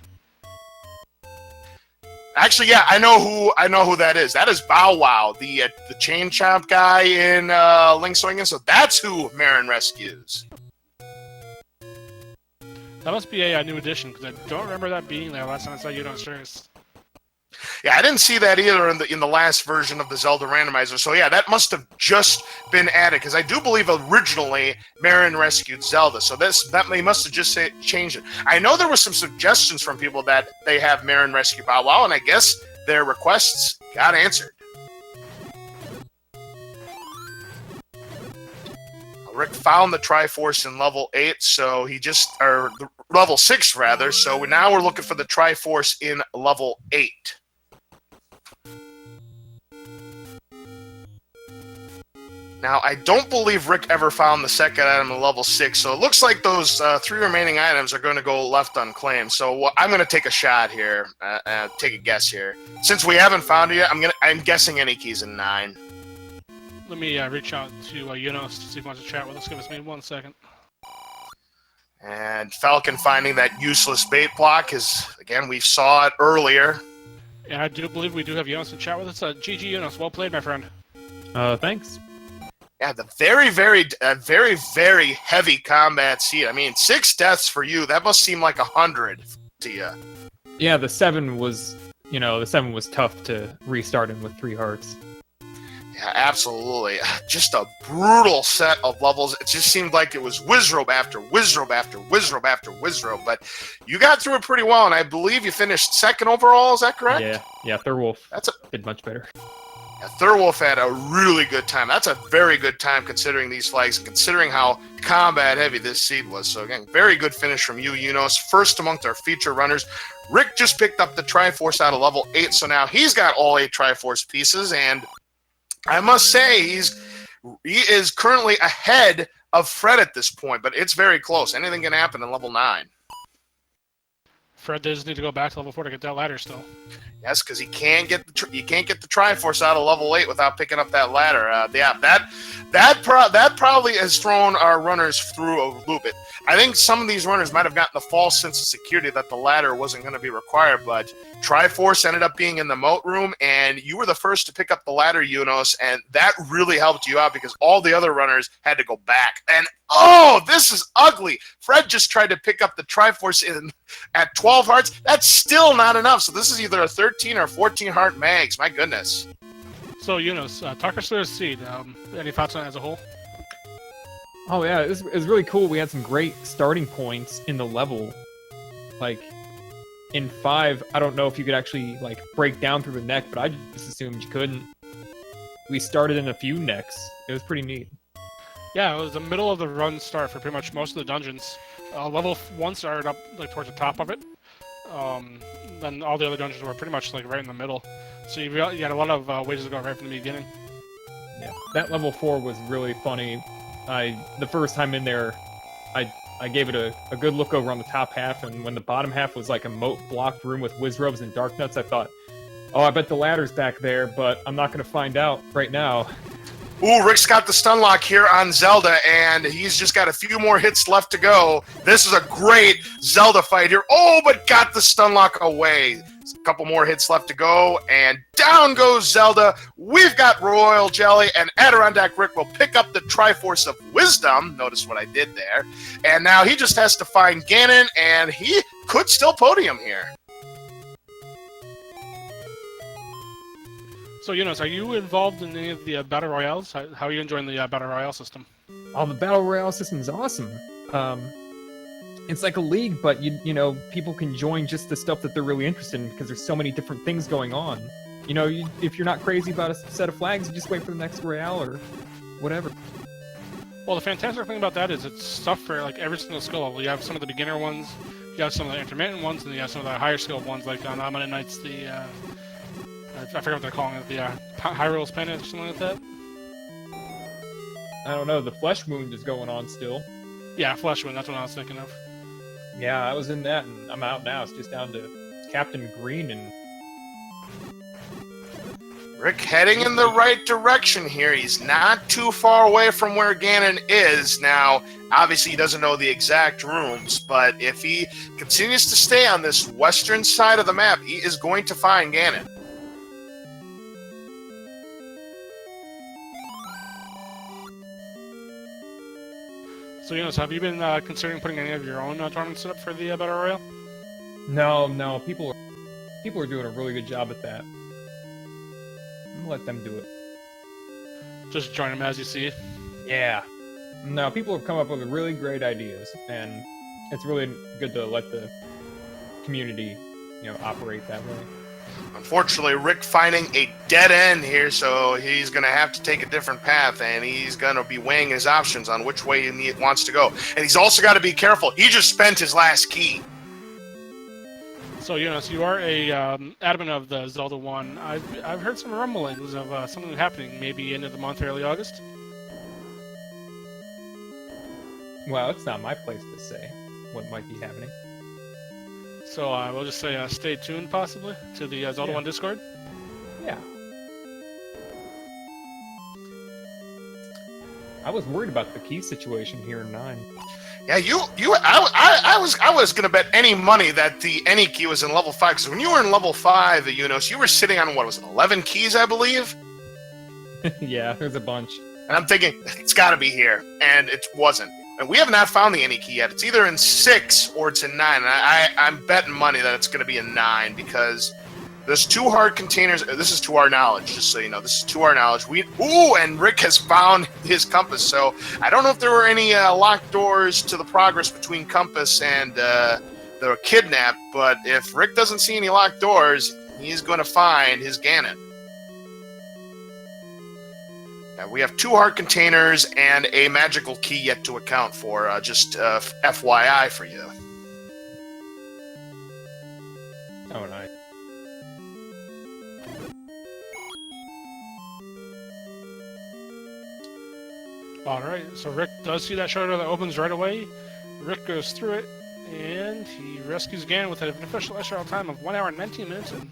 Actually, yeah, I know who that is. That is Bow Wow, the chain chomp guy in Link's Awakening. So that's who Marin rescues. That must be a new addition because I don't remember that being there last time I saw Eunice race. Yeah, I didn't see that either in the last version of the Zelda Randomizer. So yeah, that must have just been added because I do believe originally Marin rescued Zelda. So that they must have just changed it. I know there were some suggestions from people that they have Marin rescue Bow Wow, and I guess their requests got answered. Rick found the Triforce in level 8, so level 6 rather. So now we're looking for the Triforce in level 8. Now, I don't believe Rick ever found the second item in level 6, so it looks like those 3 remaining items are going to go left unclaimed. So I'm going to take a shot here, take a guess here. Since we haven't found it yet, I'm guessing any keys in 9. Let me reach out to Yunos to see if he wants to chat with us. Give us 1 second. And Falcon finding that useless bait block is, again, we saw it earlier. And I do believe we do have Yunos to chat with us. GG Yunos, well played, my friend. Thanks. Yeah, the very, very heavy combat seed. I mean, 6 deaths for you. That must seem like 100 to you. Yeah, the 7 was, the 7 was tough to restart him with 3 hearts. Yeah, absolutely. Just a brutal set of levels. It just seemed like it was Wizrobe after Wizrobe after Wizrobe after Wizrobe. But you got through it pretty well, and I believe you finished 2nd overall. Is that correct? Yeah. Thurwolf That's did much better. Yeah, Thurwolf had a really good time. That's a very good time considering these flags and considering how combat heavy this seed was. So again, very good finish from you, Yunos. First amongst our feature runners. Rick just picked up the Triforce out of level 8, so now he's got all 8 Triforce pieces, and I must say he is currently ahead of Fred at this point, but it's very close. Anything can happen in level 9. Fred does need to go back to level 4 to get that ladder still. Yes, because you can't get the Triforce out of level 8 without picking up that ladder. That probably has thrown our runners through a loop. I think some of these runners might have gotten the false sense of security that the ladder wasn't going to be required, but Triforce ended up being in the moat room, and you were the first to pick up the ladder, Yunos, and that really helped you out because all the other runners had to go back. And oh, this is ugly. Fred just tried to pick up the Triforce at 12 hearts. That's still not enough. So this is either a 13 or 14 heart mags. My goodness. So, Yunos, talk us through the seed. Any thoughts on it as a whole? Oh yeah, it was really cool. We had some great starting points in the level. Like, in 5, I don't know if you could actually, break down through the neck, but I just assumed you couldn't. We started in a few necks. It was pretty neat. Yeah, it was the middle of the run start for pretty much most of the dungeons. Level 1 started up towards the top of it. Then all the other dungeons were pretty much right in the middle. So you had a lot of ways to go right from the beginning. Yeah, that level 4 was really funny. The first time in there, I gave it a good look over on the top half, and when the bottom half was like a moat-blocked room with Wizrobes and Dark Nuts, I thought, oh, I bet the ladder's back there, but I'm not going to find out right now. Ooh, Rick's got the stun lock here on Zelda, and he's just got a few more hits left to go. This is a great Zelda fight here. Oh, but got the stun lock away. A couple more hits left to go, and down goes Zelda. We've got Royal Jelly, and Adirondack Rick will pick up the Triforce of Wisdom. Notice what I did there. And now he just has to find Ganon, and he could still podium here. So, Yunos, are you involved in any of the Battle Royales? How are you enjoying the Battle Royale system? Oh, the Battle Royale system is awesome. It's like a league, but you know, people can join just the stuff that they're really interested in because there's so many different things going on. You know, if you're not crazy about a set of flags, you just wait for the next Royale or whatever. Well, the fantastic thing about that is it's stuff for every single skill level. You have some of the beginner ones, you have some of the intermittent ones, and you have some of the higher skill ones, like on Ammonite Knights, I forget what they're calling it, the Hyrule's Pennant or something like that. I don't know, the Flesh Wound is going on still. Yeah, Flesh Wound, that's what I was thinking of. Yeah, I was in that, and I'm out now. It's just down to Captain Green and... Rick heading in the right direction here. He's not too far away from where Ganon is. Now, obviously he doesn't know the exact rooms, but if he continues to stay on this western side of the map, he is going to find Ganon. So, Jonas, have you been considering putting any of your own tournaments up for the Battle Royale? No, people are doing a really good job at that. I'm gonna let them do it. Just join them as you see. Yeah. No, people have come up with really great ideas, and it's really good to let the community, operate that way. Unfortunately, Rick finding a dead end here, so he's going to have to take a different path, and he's going to be weighing his options on which way he wants to go. And he's also got to be careful. He just spent his last key. So, Jonas, you are a admin of the Zelda 1. I've heard some rumblings of something happening maybe end of the month, early August. Well, it's not my place to say what might be happening. So we'll just say stay tuned, possibly, to the Zelda 1 Discord. Yeah. I was worried about the key situation here in 9. Yeah, I was gonna bet any money that the any key was in level 5, because when you were in level 5, you were sitting on, what was it, 11 keys, I believe? Yeah, there's a bunch. And I'm thinking, it's gotta be here, and it wasn't. And we have not found the any key yet. It's either in 6 or it's in 9, and I'm betting money that it's gonna be in 9, because there's 2 hard containers. This is to our knowledge, just so you know. This is to our knowledge. And Rick has found his compass. So I don't know if there were any locked doors to the progress between compass and the kidnap. But if Rick doesn't see any locked doors, he's going to find his Ganon. Yeah, we have 2 hard containers and a magical key yet to account for. Just FYI for you. Oh, nice. Alright, so Rick does see that shoulder that opens right away. Rick goes through it, and he rescues Ganon with an official SRL time of 1 hour, 19 minutes, and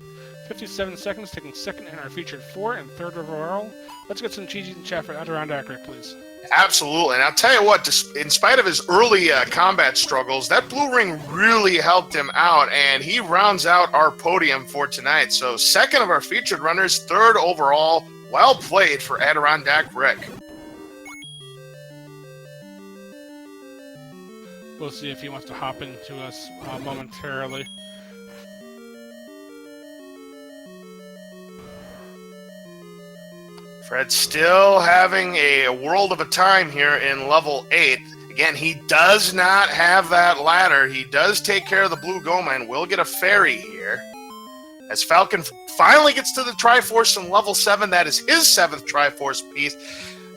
57 seconds, taking second in our featured 4 and third overall. Let's get some cheesy in the chat for Adirondack Rick, please. Absolutely, and I'll tell you what, in spite of his early combat struggles, that blue ring really helped him out, and he rounds out our podium for tonight. So second of our featured runners, third overall. Well played for Adirondack Rick. We'll see if he wants to hop into us momentarily. Fred still having a world of a time here in level 8. Again, he does not have that ladder. He does take care of the blue Goma and will get a fairy here. As Falcon finally gets to the Triforce in level 7, that is his 7th Triforce piece.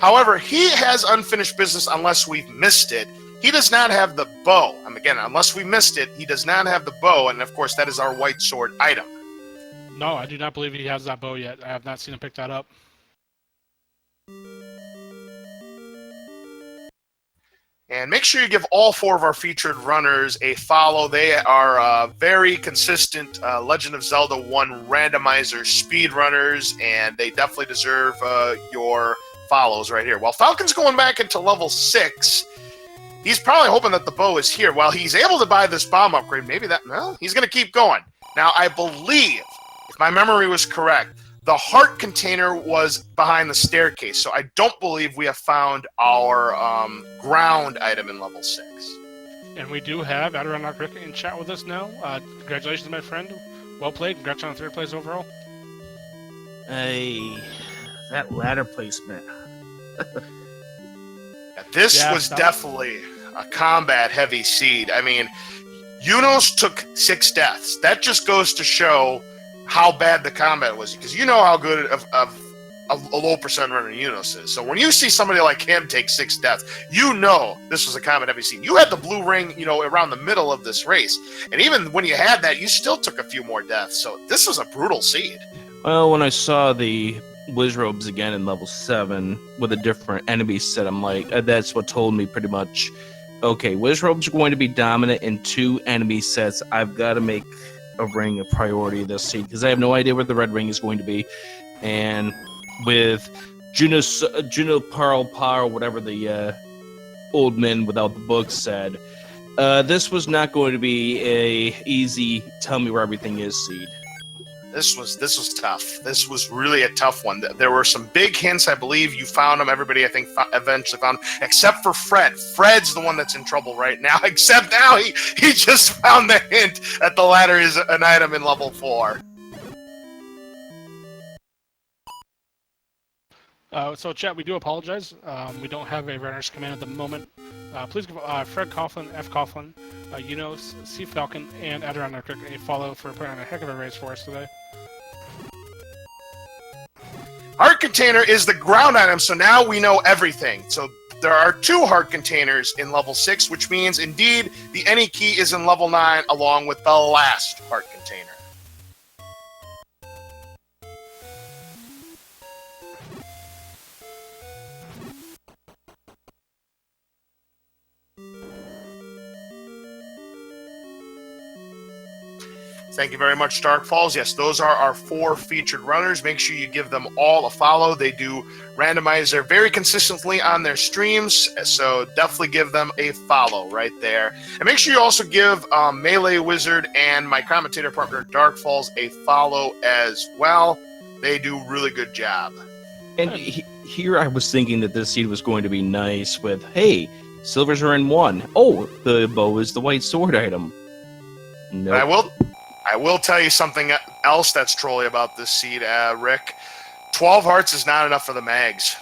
However, he has unfinished business unless we've missed it. He does not have the bow. Again, unless we missed it, he does not have the bow, and of course that is our white sword item. No, I do not believe he has that bow yet. I have not seen him pick that up. And make sure you give all 4 of our featured runners a follow. They are very consistent Legend of Zelda 1 randomizer speedrunners, and they definitely deserve your follows right here. While Falcon's going back into level 6, he's probably hoping that the bow is here. While he's able to buy this bomb upgrade, he's going to keep going. Now, I believe, if my memory was correct, the heart container was behind the staircase, so I don't believe we have found our ground item in level 6. And we do have Adirondack Rick in chat with us now. Congratulations, my friend. Well played. Congrats on 3rd place overall. Hey, that ladder placement. This was definitely a combat-heavy seed. I mean, Unos took 6 deaths. That just goes to show how bad the combat was, because you know how good of a low percent runner Unos is. So when you see somebody like him take 6 deaths, you know this was a combat-heavy seed. You had the blue ring, around the middle of this race, and even when you had that, you still took a few more deaths. So this was a brutal seed. Well, when I saw the Wizrobes again in level 7 with a different enemy set, I'm like, that's what told me pretty much, okay, Wizrobes are going to be dominant in 2 enemy sets. I've got to make a ring a priority this seed, because I have no idea where the red ring is going to be. And with Juno Parl Par, whatever the old men without the book said, this was not going to be a easy tell me where everything is seed. This was tough. This was really a tough one. There were some big hints. I believe you found them. Everybody, I think, eventually found them, except for Fred. Fred's the one that's in trouble right now, except now he just found the hint that the ladder is an item in level 4. So, chat, we do apologize. We don't have a runner's command at the moment. Please give Fred Coughlin, F. Coughlin, Unos, C. Falcon, and Adirondack Rick a follow for putting on a heck of a race for us today. Heart container is the ground item, so now we know everything. So there are 2 heart containers in level 6, which means, indeed, the any key is in level 9, along with the last heart container. Thank you very much, Dark Falls. Yes, those are our 4 featured runners. Make sure you give them all a follow. They do Randomizer very consistently on their streams, so definitely give them a follow right there. And make sure you also give Melee Wizard and my commentator partner, Dark Falls, a follow as well. They do a really good job. And here I was thinking that this seed was going to be nice with, hey, silvers are in 1. Oh, the bow is the white sword item. No. Nope. I will tell you something else that's trolly about this seed, Rick. 12 hearts is not enough for the mags.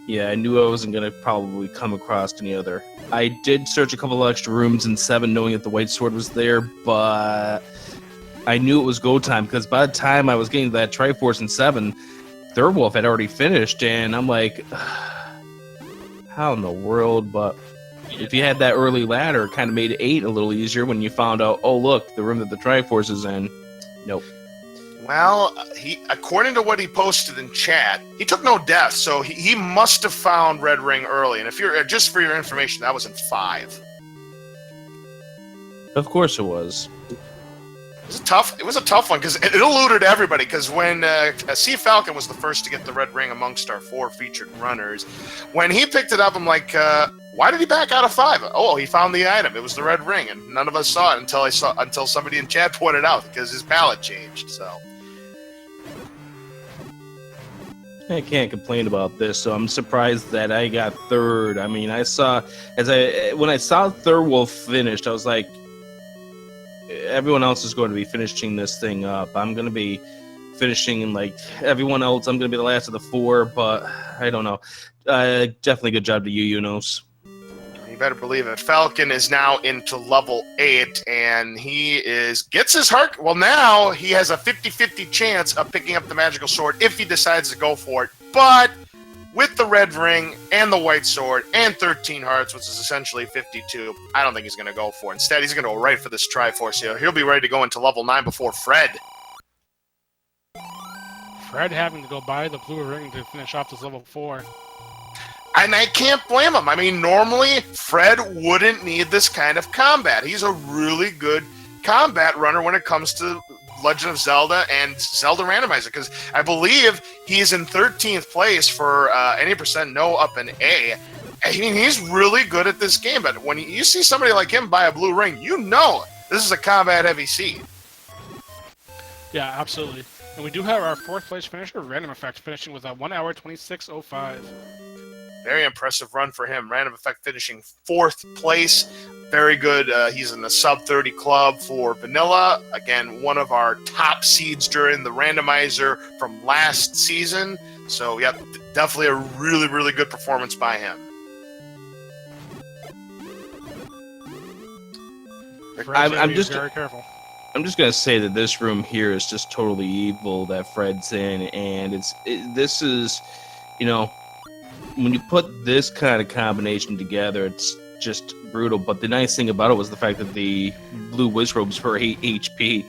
Yeah, I knew I wasn't going to probably come across any other. I did search a couple of extra rooms in 7 knowing that the white sword was there, but I knew it was go time because by the time I was getting to that Triforce in 7, Thirwolf had already finished, and I'm like, how in the world? But if you had that early ladder, it kind of made 8 a little easier when you found out, oh, look, the room that the Triforce is in. Nope. Well, according to what he posted in chat, he took no deaths, so he must have found Red Ring early. And if you're just for your information, that was in 5. Of course it was. It was a tough one because it eluded everybody. Because when Sea Falcon was the first to get the Red Ring amongst our 4 featured runners, when he picked it up, I'm like, why did he back out of 5? Oh, he found the item. It was the Red Ring, and none of us saw it until somebody in chat pointed out because his palette changed. So I can't complain about this, so I'm surprised that I got 3rd. I mean, when I saw Thirwolf finished, I was like, everyone else is going to be finishing this thing up. I'm going to be finishing like everyone else. I'm going to be the last of the 4, but I don't know. Definitely good job to you, Unos. you better believe it. Falcon is now into level 8, and he gets his heart. Well, now he has a 50-50 chance of picking up the magical sword if he decides to go for it. But with the red ring and the white sword and 13 hearts, which is essentially 52, I don't think he's going to go for it. Instead, he's going to go right for this Triforce here. He'll be ready to go into level 9 before Fred. Fred having to go buy the blue ring to finish off this level 4. And I can't blame him. I mean, normally, Fred wouldn't need this kind of combat. He's a really good combat runner when it comes to Legend of Zelda and Zelda Randomizer, because I believe he's in 13th place for any percent no up in A. I mean, he's really good at this game, but when you see somebody like him buy a blue ring, you know this is a combat-heavy seed. Yeah, absolutely. And we do have our 4th place finisher, Random Effect, finishing with a 1 hour 26:05. Very impressive run for him. Random Effect finishing 4th place. Very good. He's in the sub-30 club for Vanilla. Again, one of our top seeds during the randomizer from last season. So, yeah, definitely a really, really good performance by him. I'm just very careful. I'm just gonna say that this room here is just totally evil that Fred's in, and this is, you know, when you put this kind of combination together, it's just brutal. But the nice thing about it was the fact that the blue Wizrobes were 8 HP.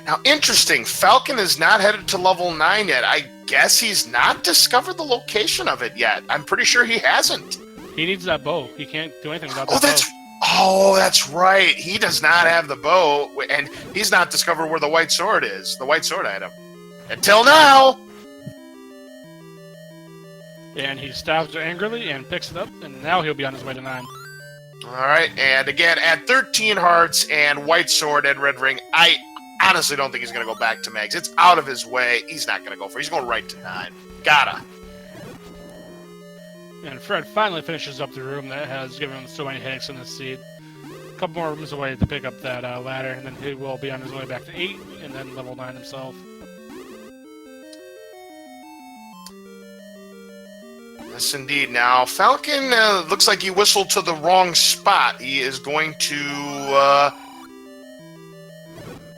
Now, interesting. Falcon is not headed to level 9 yet. I guess he's not discovered the location of it yet. I'm pretty sure he hasn't. He needs that bow. He can't do anything about that bow. Oh, that's right. He does not have the bow, and he's not discovered where the white sword is, the white sword item. Until now! And he stabs it angrily and picks it up, and now he'll be on his way to 9. Alright, and again, at 13 hearts and white sword and red ring, I honestly don't think he's going to go back to Megs. It's out of his way. He's not going to go for it. He's going right to 9. Gotta. And Fred finally finishes up the room that has given him so many headaches in this seed. A couple more rooms away to pick up that ladder, and then he will be on his way back to 8, and then level 9 himself. Yes, indeed. Now, Falcon looks like he whistled to the wrong spot. He is going to...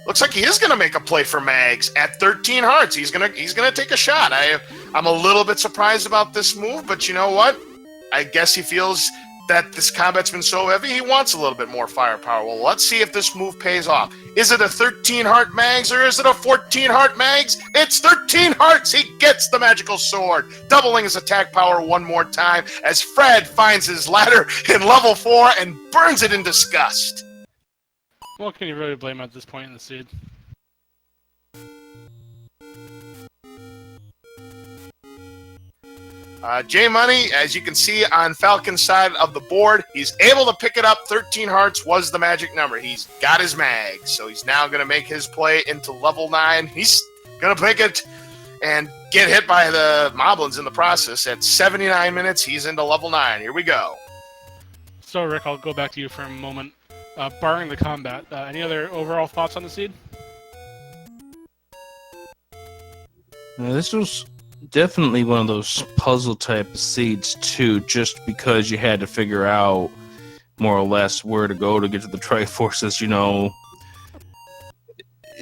looks like he is going to make a play for Mags at 13 hearts. He's gonna take a shot. I'm a little bit surprised about this move, but you know what? I guess he feels that this combat's been so heavy, he wants a little bit more firepower. Well, let's see if this move pays off. Is it a 13 heart Mags or is it a 14 heart Mags? It's 13 hearts. He gets the magical sword, doubling his attack power one more time as Fred finds his ladder in level 4 and burns it in disgust. What can you really blame at this point in the seed? J Money, as you can see on Falcon's side of the board, he's able to pick it up. 13 hearts was the magic number. He's got his mag, so he's now going to make his play into level 9. He's going to pick it and get hit by the moblins in the process. At 79 minutes, he's into level 9. Here we go. So, Rick, I'll go back to you for a moment. Barring the combat, any other overall thoughts on the seed? This was definitely one of those puzzle type of seeds too, just because you had to figure out more or less where to go to get to the Triforces. You know,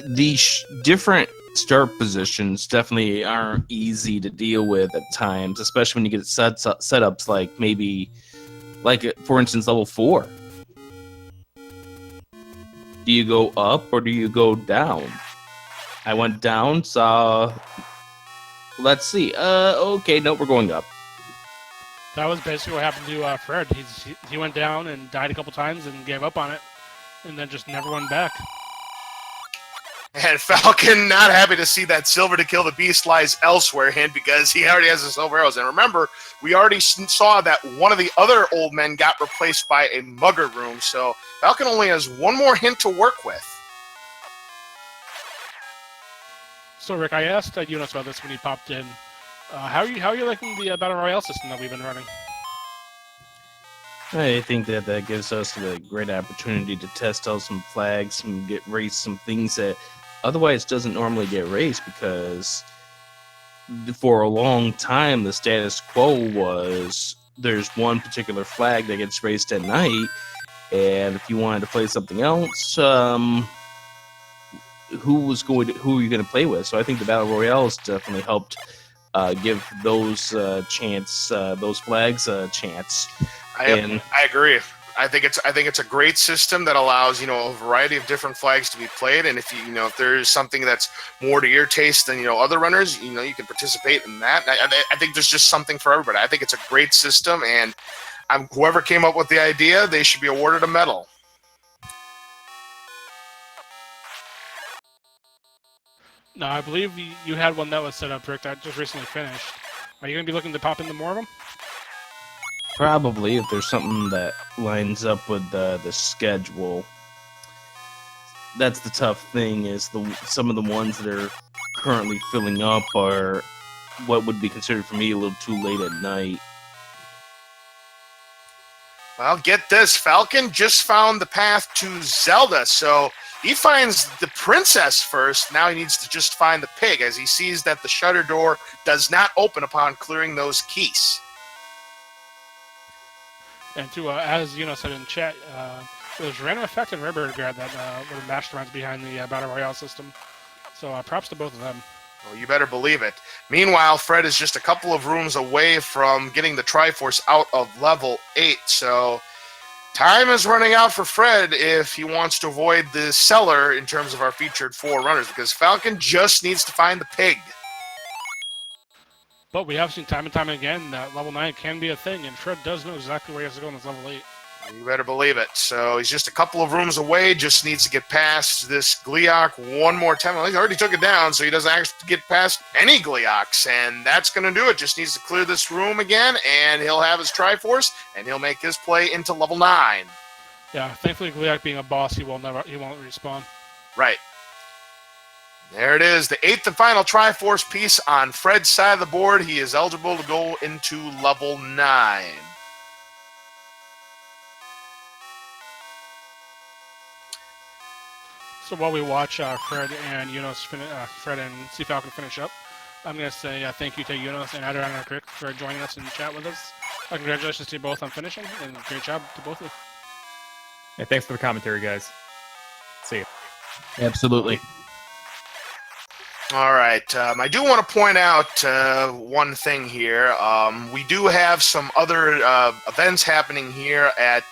the different start positions definitely aren't easy to deal with at times, especially when you get setups like maybe, like for instance, level 4. Do you go up or do you go down? I went down, so let's see. Okay, no, we're going up. That was basically what happened to Fred. He went down and died a couple times and gave up on it, and then just never went back. And Falcon, not happy to see that silver to kill the beast lies elsewhere hint, because he already has the silver arrows. And remember, we already saw that one of the other old men got replaced by a mugger room, so Falcon only has one more hint to work with. So, Rick, I asked Eunice about this when he popped in. How are you liking the Battle Royale system that we've been running? I think that gives us a great opportunity to test out some flags and race some things that otherwise doesn't normally get raced, because for a long time the status quo was there's one particular flag that gets raced at night, and if you wanted to play something else, who are you going to play with? So I think the Battle Royale has definitely helped give those those flags a chance. I agree. I think it's a great system that allows, a variety of different flags to be played, and if if there's something that's more to your taste than other runners, you can participate in that. I think there's just something for everybody. I think it's a great system, and whoever came up with the idea, they should be awarded a medal. No, I believe you had one that was set up, Rick, that just recently finished. Are you going to be looking to pop into more of them? Probably, if there's something that lines up with the schedule. That's the tough thing, is some of the ones that are currently filling up are what would be considered for me a little too late at night. Well, get this. Falcon just found the path to Zelda, so he finds the princess first. Now he needs to just find the pig, as he sees that the shutter door does not open upon clearing those keys. And as said in chat, there's random effect and Rare Guard that were masterminds behind the Battle Royale system. So props to both of them. Well, you better believe it. Meanwhile, Fred is just a couple of rooms away from getting the Triforce out of level 8. So time is running out for Fred if he wants to avoid the cellar in terms of our featured 4 runners, because Falcon just needs to find the pig. But we have seen time and time again that level 9 can be a thing, and Fred does know exactly where he has to go in this level 8. You better believe it. So he's just a couple of rooms away, just needs to get past this Gleeok one more time. Well, he already took it down, so he doesn't actually get past any Gleeoks, and that's going to do it. Just needs to clear this room again, and he'll have his Triforce, and he'll make his play into level 9. Yeah, thankfully Gleeok being a boss, he won't respawn. Right. There it is, the 8th and final Triforce piece on Fred's side of the board. He is eligible to go into level 9. So while we watch Fred and Fred and Sea Falcon finish up, I'm going to say thank you to Eunice and Adrian and Crick for joining us and chat with us. Congratulations to you both on finishing, and great job to both of you. Yeah, thanks for the commentary, guys. See you. Absolutely. All right. I do want to point out one thing here. We do have some other events happening here at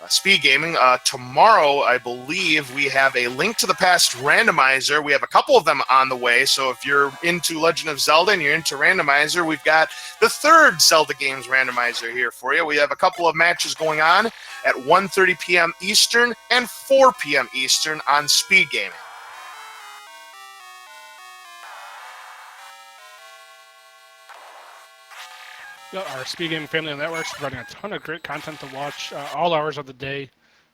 Speed Gaming. Tomorrow, I believe, we have a Link to the Past randomizer. We have a couple of them on the way, so if you're into Legend of Zelda and you're into randomizer, we've got the third Zelda Games randomizer here for you. We have a couple of matches going on at 1:30 p.m. Eastern and 4 p.m. Eastern on Speed Gaming. Yeah, our Speed Gaming family on networks providing a ton of great content to watch all hours of the day.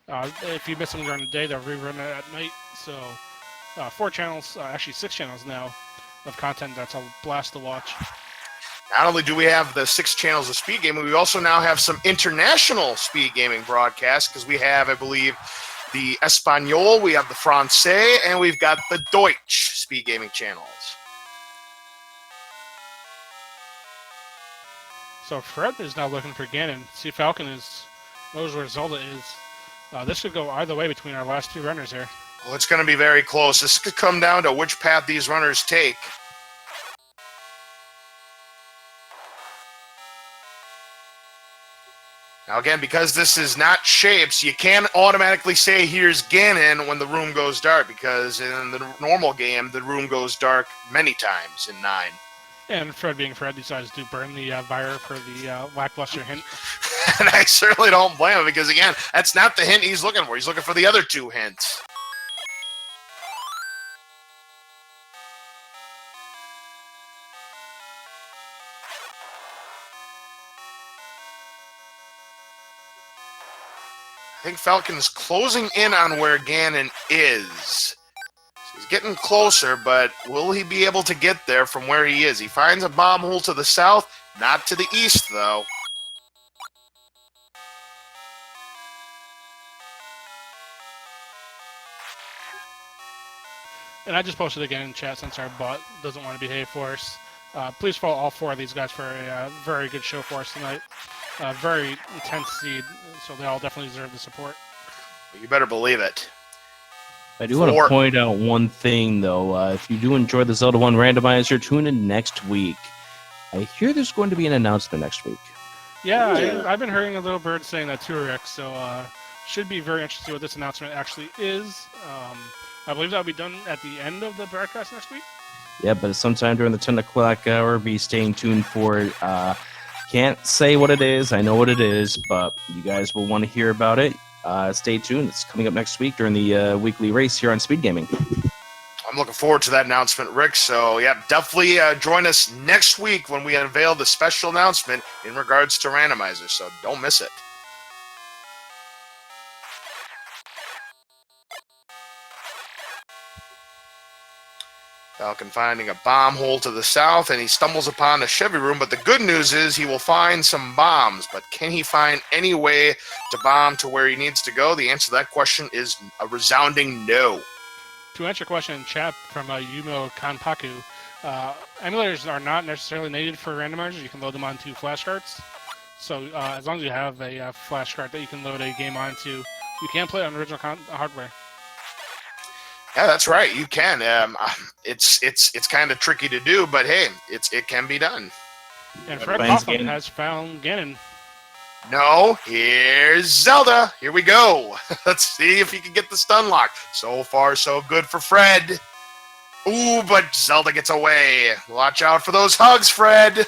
If you miss them during the day, they'll rerun it at night. So 4 channels, actually 6 channels now of content that's a blast to watch. Not only do we have the 6 channels of Speed Gaming, we also now have some international Speed Gaming broadcasts because we have, I believe, the Espanol, we have the Francais, and we've got the Deutsch Speed Gaming channels. So Fred is now looking for Ganon. See, Falcon knows where Zelda is. This could go either way between our last 2 runners here. Well, it's going to be very close. This could come down to which path these runners take. Now, again, because this is not shapes, you can't automatically say here's Ganon when the room goes dark, because in the normal game, the room goes dark many times in 9. And Fred being Fred decides to burn the Vire for the lackluster hint. And I certainly don't blame him, because, again, that's not the hint he's looking for. He's looking for the other 2 hints. I think Falcon's closing in on where Ganon is. So he's getting closer, but will he be able to get there from where he is? He finds a bomb hole to the south, not to the east, though. And I just posted again in chat since our bot doesn't want to behave for us. Please follow all 4 of these guys for a very good show for us tonight. Very intense seed, so they all definitely deserve the support. You better believe it. I do want to point out one thing, though. If you do enjoy the Zelda 1 randomizer, tune in next week. I hear there's going to be an announcement next week. Yeah, I've been hearing a little bird saying that too, Rick, so should be very interested what this announcement actually is. I believe that'll be done at the end of the broadcast next week. Yeah, but sometime during the 10 o'clock hour, be staying tuned for it. Can't say what it is. I know what it is, but you guys will want to hear about it. Stay tuned. It's coming up next week during the weekly race here on Speed Gaming. I'm looking forward to that announcement, Rick. So, yeah, definitely join us next week when we unveil the special announcement in regards to randomizers. So don't miss it. Falcon finding a bomb hole to the south, and he stumbles upon a Chevy room. But the good news is he will find some bombs. But can he find any way to bomb to where he needs to go? The answer to that question is a resounding no. To answer your question in chat from Yumo Kanpaku, emulators are not necessarily needed for randomizers. You can load them onto flash cards. So as long as you have a flash card that you can load a game onto, you can play it on original hardware. Yeah, that's right. You can. It's kind of tricky to do, but hey, it can be done. And Fred Kaufman has found Ganon. No, here's Zelda. Here we go. Let's see if he can get the stun lock. So far, so good for Fred. Ooh, but Zelda gets away. Watch out for those hugs, Fred.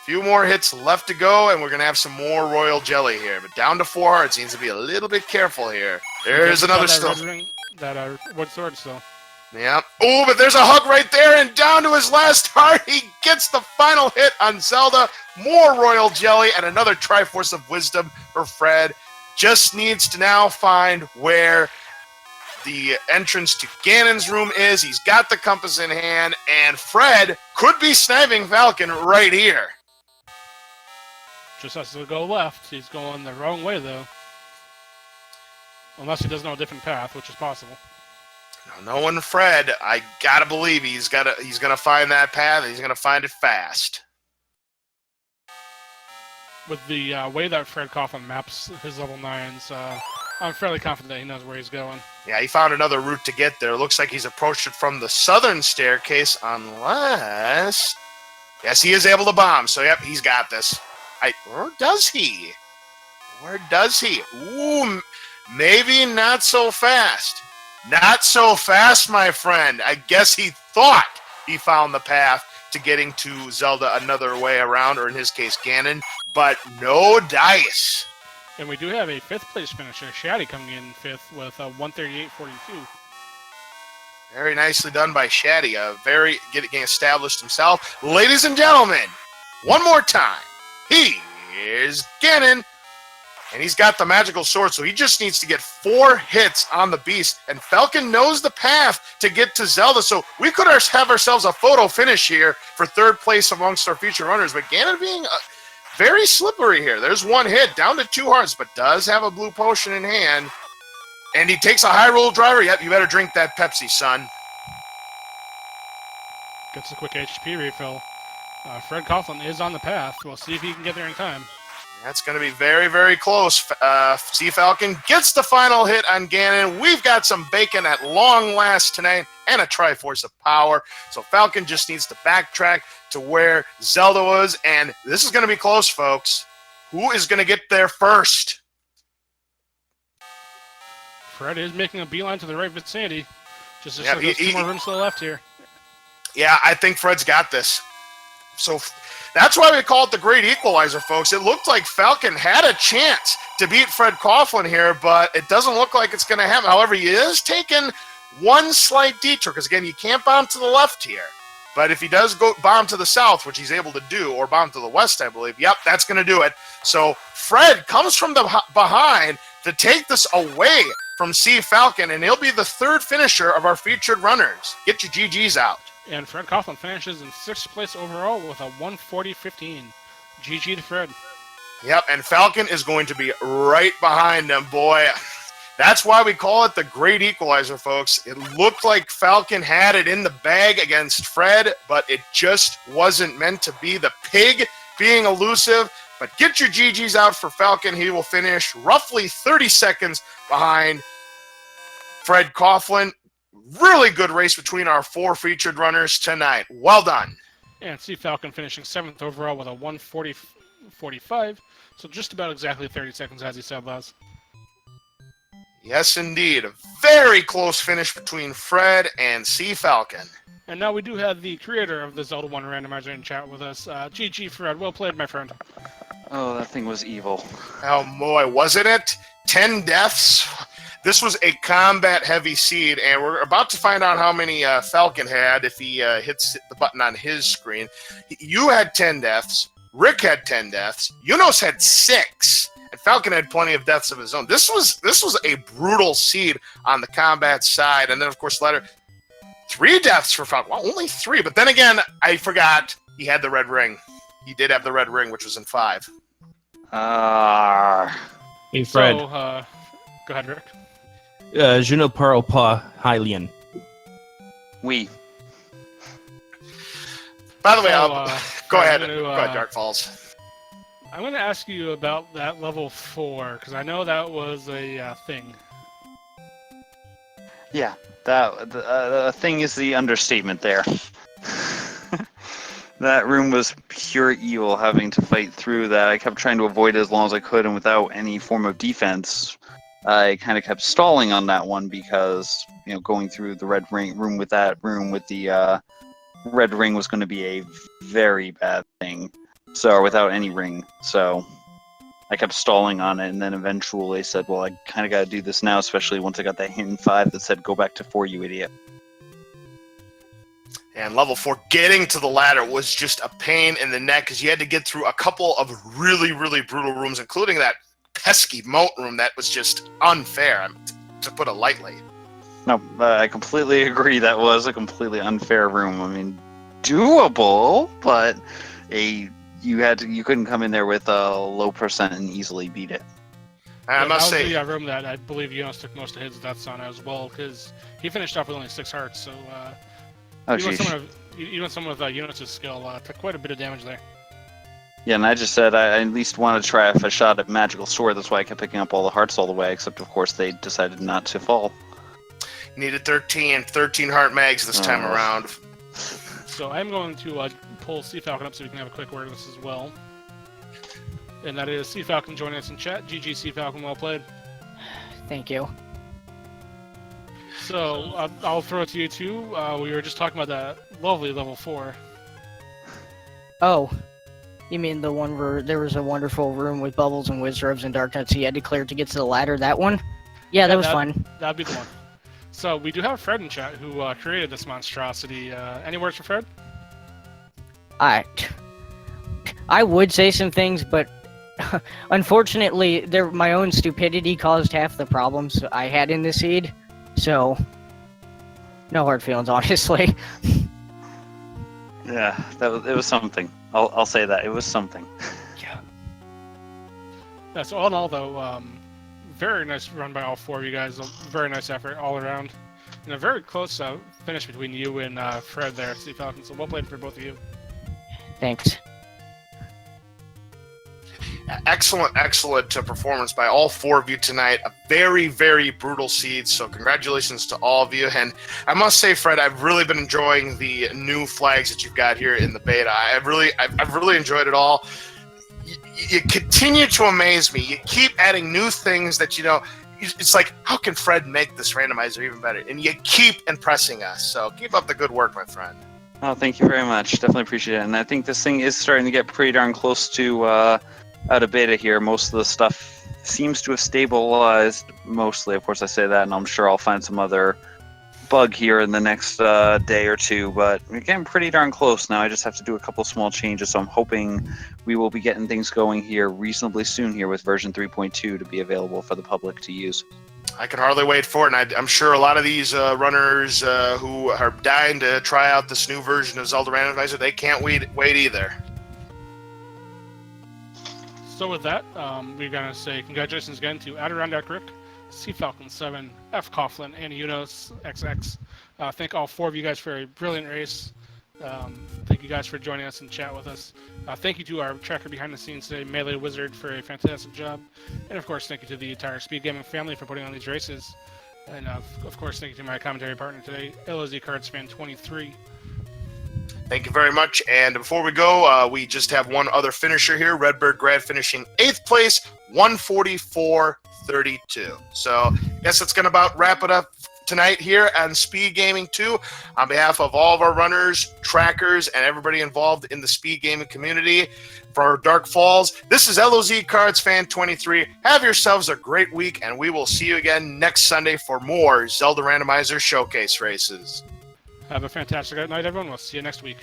Few more hits left to go, and we're going to have some more royal jelly here. But down to 4 hearts. Needs to be a little bit careful here. There's another stone. That wood sword still. Yeah. Oh, but there's a hug right there, and down to his last heart, he gets the final hit on Zelda. More royal jelly, and another Triforce of Wisdom for Fred. Just needs to now find where the entrance to Ganon's room is. He's got the compass in hand, and Fred could be sniping Falcon right here. Just has to go left. He's going the wrong way, though. Unless he doesn't know a different path, which is possible. Now, knowing Fred, I gotta believe he's gonna find that path, and he's gonna find it fast. With the way that Fred Kaufman maps his level 9s, I'm fairly confident that he knows where he's going. Yeah, he found another route to get there. Looks like he's approached it from the southern staircase, unless... Yes, he is able to bomb, so yep, he's got this. Or does he? Or does he? Ooh, maybe not so fast. Not so fast, my friend. I guess he thought he found the path to getting to Zelda another way around, or in his case, Ganon, but no dice. And we do have a 5th place finisher, Shaddy, coming in 5th with a 138.42. Very nicely done by Shaddy. Getting established himself. Ladies and gentlemen, one more time. Here's Ganon. And he's got the magical sword, so he just needs to get 4 hits on the beast. And Falcon knows the path to get to Zelda, so we could have ourselves a photo finish here for 3rd place amongst our feature runners. But Ganon being very slippery here. There's 1 hit, down to 2 hearts, but does have a blue potion in hand. And he takes a Hyrule driver. Yep, you better drink that Pepsi, son. Gets a quick HP refill. Fred Coughlin is on the path. We'll see if he can get there in time. That's going to be very, very close. Sea Falcon gets the final hit on Ganon. We've got some bacon at long last tonight and a Triforce of Power. So Falcon just needs to backtrack to where Zelda was. And this is going to be close, folks. Who is going to get there first? Fred is making a beeline to the right vicinity. Just Yeah, those 2 more rooms to the left here. Yeah, I think Fred's got this. So that's why we call it the Great Equalizer, folks. It looked like Falcon had a chance to beat Fred Coughlin here, but it doesn't look like it's going to happen. However, he is taking 1 slight detour, because, again, you can't bomb to the left here. But if he does go bomb to the south, which he's able to do, or bomb to the west, I believe, yep, that's going to do it. So Fred comes from the behind to take this away from Sea Falcon, and he'll be the 3rd finisher of our featured runners. Get your GGs out. And Fred Coughlin finishes in 6th place overall with a 140.15. GG to Fred. Yep, and Falcon is going to be right behind him, boy. That's why we call it the Great Equalizer, folks. It looked like Falcon had it in the bag against Fred, but it just wasn't meant to be. The pig being elusive. But get your GGs out for Falcon. He will finish roughly 30 seconds behind Fred Coughlin. Really good race between our 4 featured runners tonight. Well done. And Sea Falcon finishing 7th overall with a 140.45. So just about exactly 30 seconds, as he said, Les. Yes, indeed. A very close finish between Fred and Sea Falcon. And now we do have the creator of the Zelda 1 randomizer in chat with us. GG, Fred. Well played, my friend. Oh, that thing was evil. Oh, boy, wasn't it? 10 deaths. This was a combat-heavy seed, and we're about to find out how many Falcon had if he hits the button on his screen. You had 10 deaths. Rick had 10 deaths. Yunos had 6. And Falcon had plenty of deaths of his own. This was a brutal seed on the combat side. And then, of course, later, 3 deaths for Falcon. Well, only 3. But then again, I forgot he had the red ring. He did have the red ring, which was in 5. Hey, Fred. So, go ahead, Rick. Je ne parle pas Hylian. We. By the way, So, go ahead. I'm gonna, Go ahead, Dark Falls. I'm going to ask you about that level 4, because I know that was a thing. Yeah, that thing is the understatement there. That room was pure evil, having to fight through that. I kept trying to avoid it as long as I could, and without any form of defense, I kind of kept stalling on that one because, you know, going through the red room with the red ring was going to be a very bad thing. So, without any ring. So, I kept stalling on it, and then eventually said, well, I kind of got to do this now, especially once I got that hint in 5 that said, go back to 4, you idiot. And level 4, getting to the ladder was just a pain in the neck because you had to get through a couple of really, really brutal rooms, including that pesky moat room that was just unfair, to put it lightly. No, I completely agree. That was a completely unfair room. I mean, doable, but you couldn't come in there with a low percent and easily beat it. I must say, that was the room that I believe Jonas took most of his deaths on as well, because he finished off with only 6 hearts. So even someone with Jonas' skill took quite a bit of damage there. Yeah, and I just said I at least want to try a shot at Magical Sword. That's why I kept picking up all the hearts all the way, except of course they decided not to fall. needed 13 heart mags this time around. So I'm going to pull Sea Falcon up so we can have a quick word on this as well. and that is C Falcon joining us in chat. GG C Falcon, well played. Thank you. So I'll throw it to you too. We were just talking about that lovely level 4. Oh, you mean the one where there was a wonderful room with bubbles and wizards and darknets you had to clear to get to the ladder? That one? Yeah, that was fun. That'd be the one. So we do have Fred in chat who created this monstrosity. Any words for Fred? I would say some things, but unfortunately, my own stupidity caused half the problems I had in the seed. So, no hard feelings, honestly. Yeah, it was something. I'll say that it was something. Yeah, so all in all, though, very nice run by all 4 of you guys. A very nice effort all around, and a very close finish between you and Fred there, C Falcon. So well played for both of you. Thanks. Excellent performance by all 4 of you tonight. A very, very brutal seed. So congratulations to all of you. And I must say, Fred, I've really been enjoying the new flags that you've got here in the beta. I've really enjoyed it all. You continue to amaze me. You keep adding new things that, it's like, how can Fred make this randomizer even better? And you keep impressing us. So keep up the good work, my friend. Oh, thank you very much. Definitely appreciate it. And I think this thing is starting to get pretty darn close to out of beta here. Most of the stuff seems to have stabilized mostly. Of course, I say that, and I'm sure I'll find some other bug here in the next day or two. But we're getting pretty darn close now. I just have to do a couple small changes. So I'm hoping we will be getting things going here reasonably soon here with version 3.2 to be available for the public to use. I can hardly wait for it, and I'm sure a lot of these runners who are dying to try out this new version of Zelda Randomizer, they can't wait either. So with that, we're going to say congratulations again to Adirondack Rick, C Falcon 7, F Coughlin, and Unos XX. Thank all 4 of you guys for a brilliant race. Thank you guys for joining us and chat with us. Thank you to our tracker behind the scenes today, Melee Wizard, for a fantastic job. And of course, thank you to the entire Speed Gaming family for putting on these races. And of course, thank you to my commentary partner today, LOZ Cards Fan 23. Thank you very much. And before we go, we just have one other finisher here. Redbird Grad finishing 8th place, 144.32. So I guess that's going to about wrap it up tonight here on Speed Gaming 2. On behalf of all of our runners, trackers, and everybody involved in the Speed Gaming community for Dark Falls, this is LOZ Cards Fan 23. Have yourselves a great week, and we will see you again next Sunday for more Zelda Randomizer Showcase races. Have a fantastic night, everyone. We'll see you next week.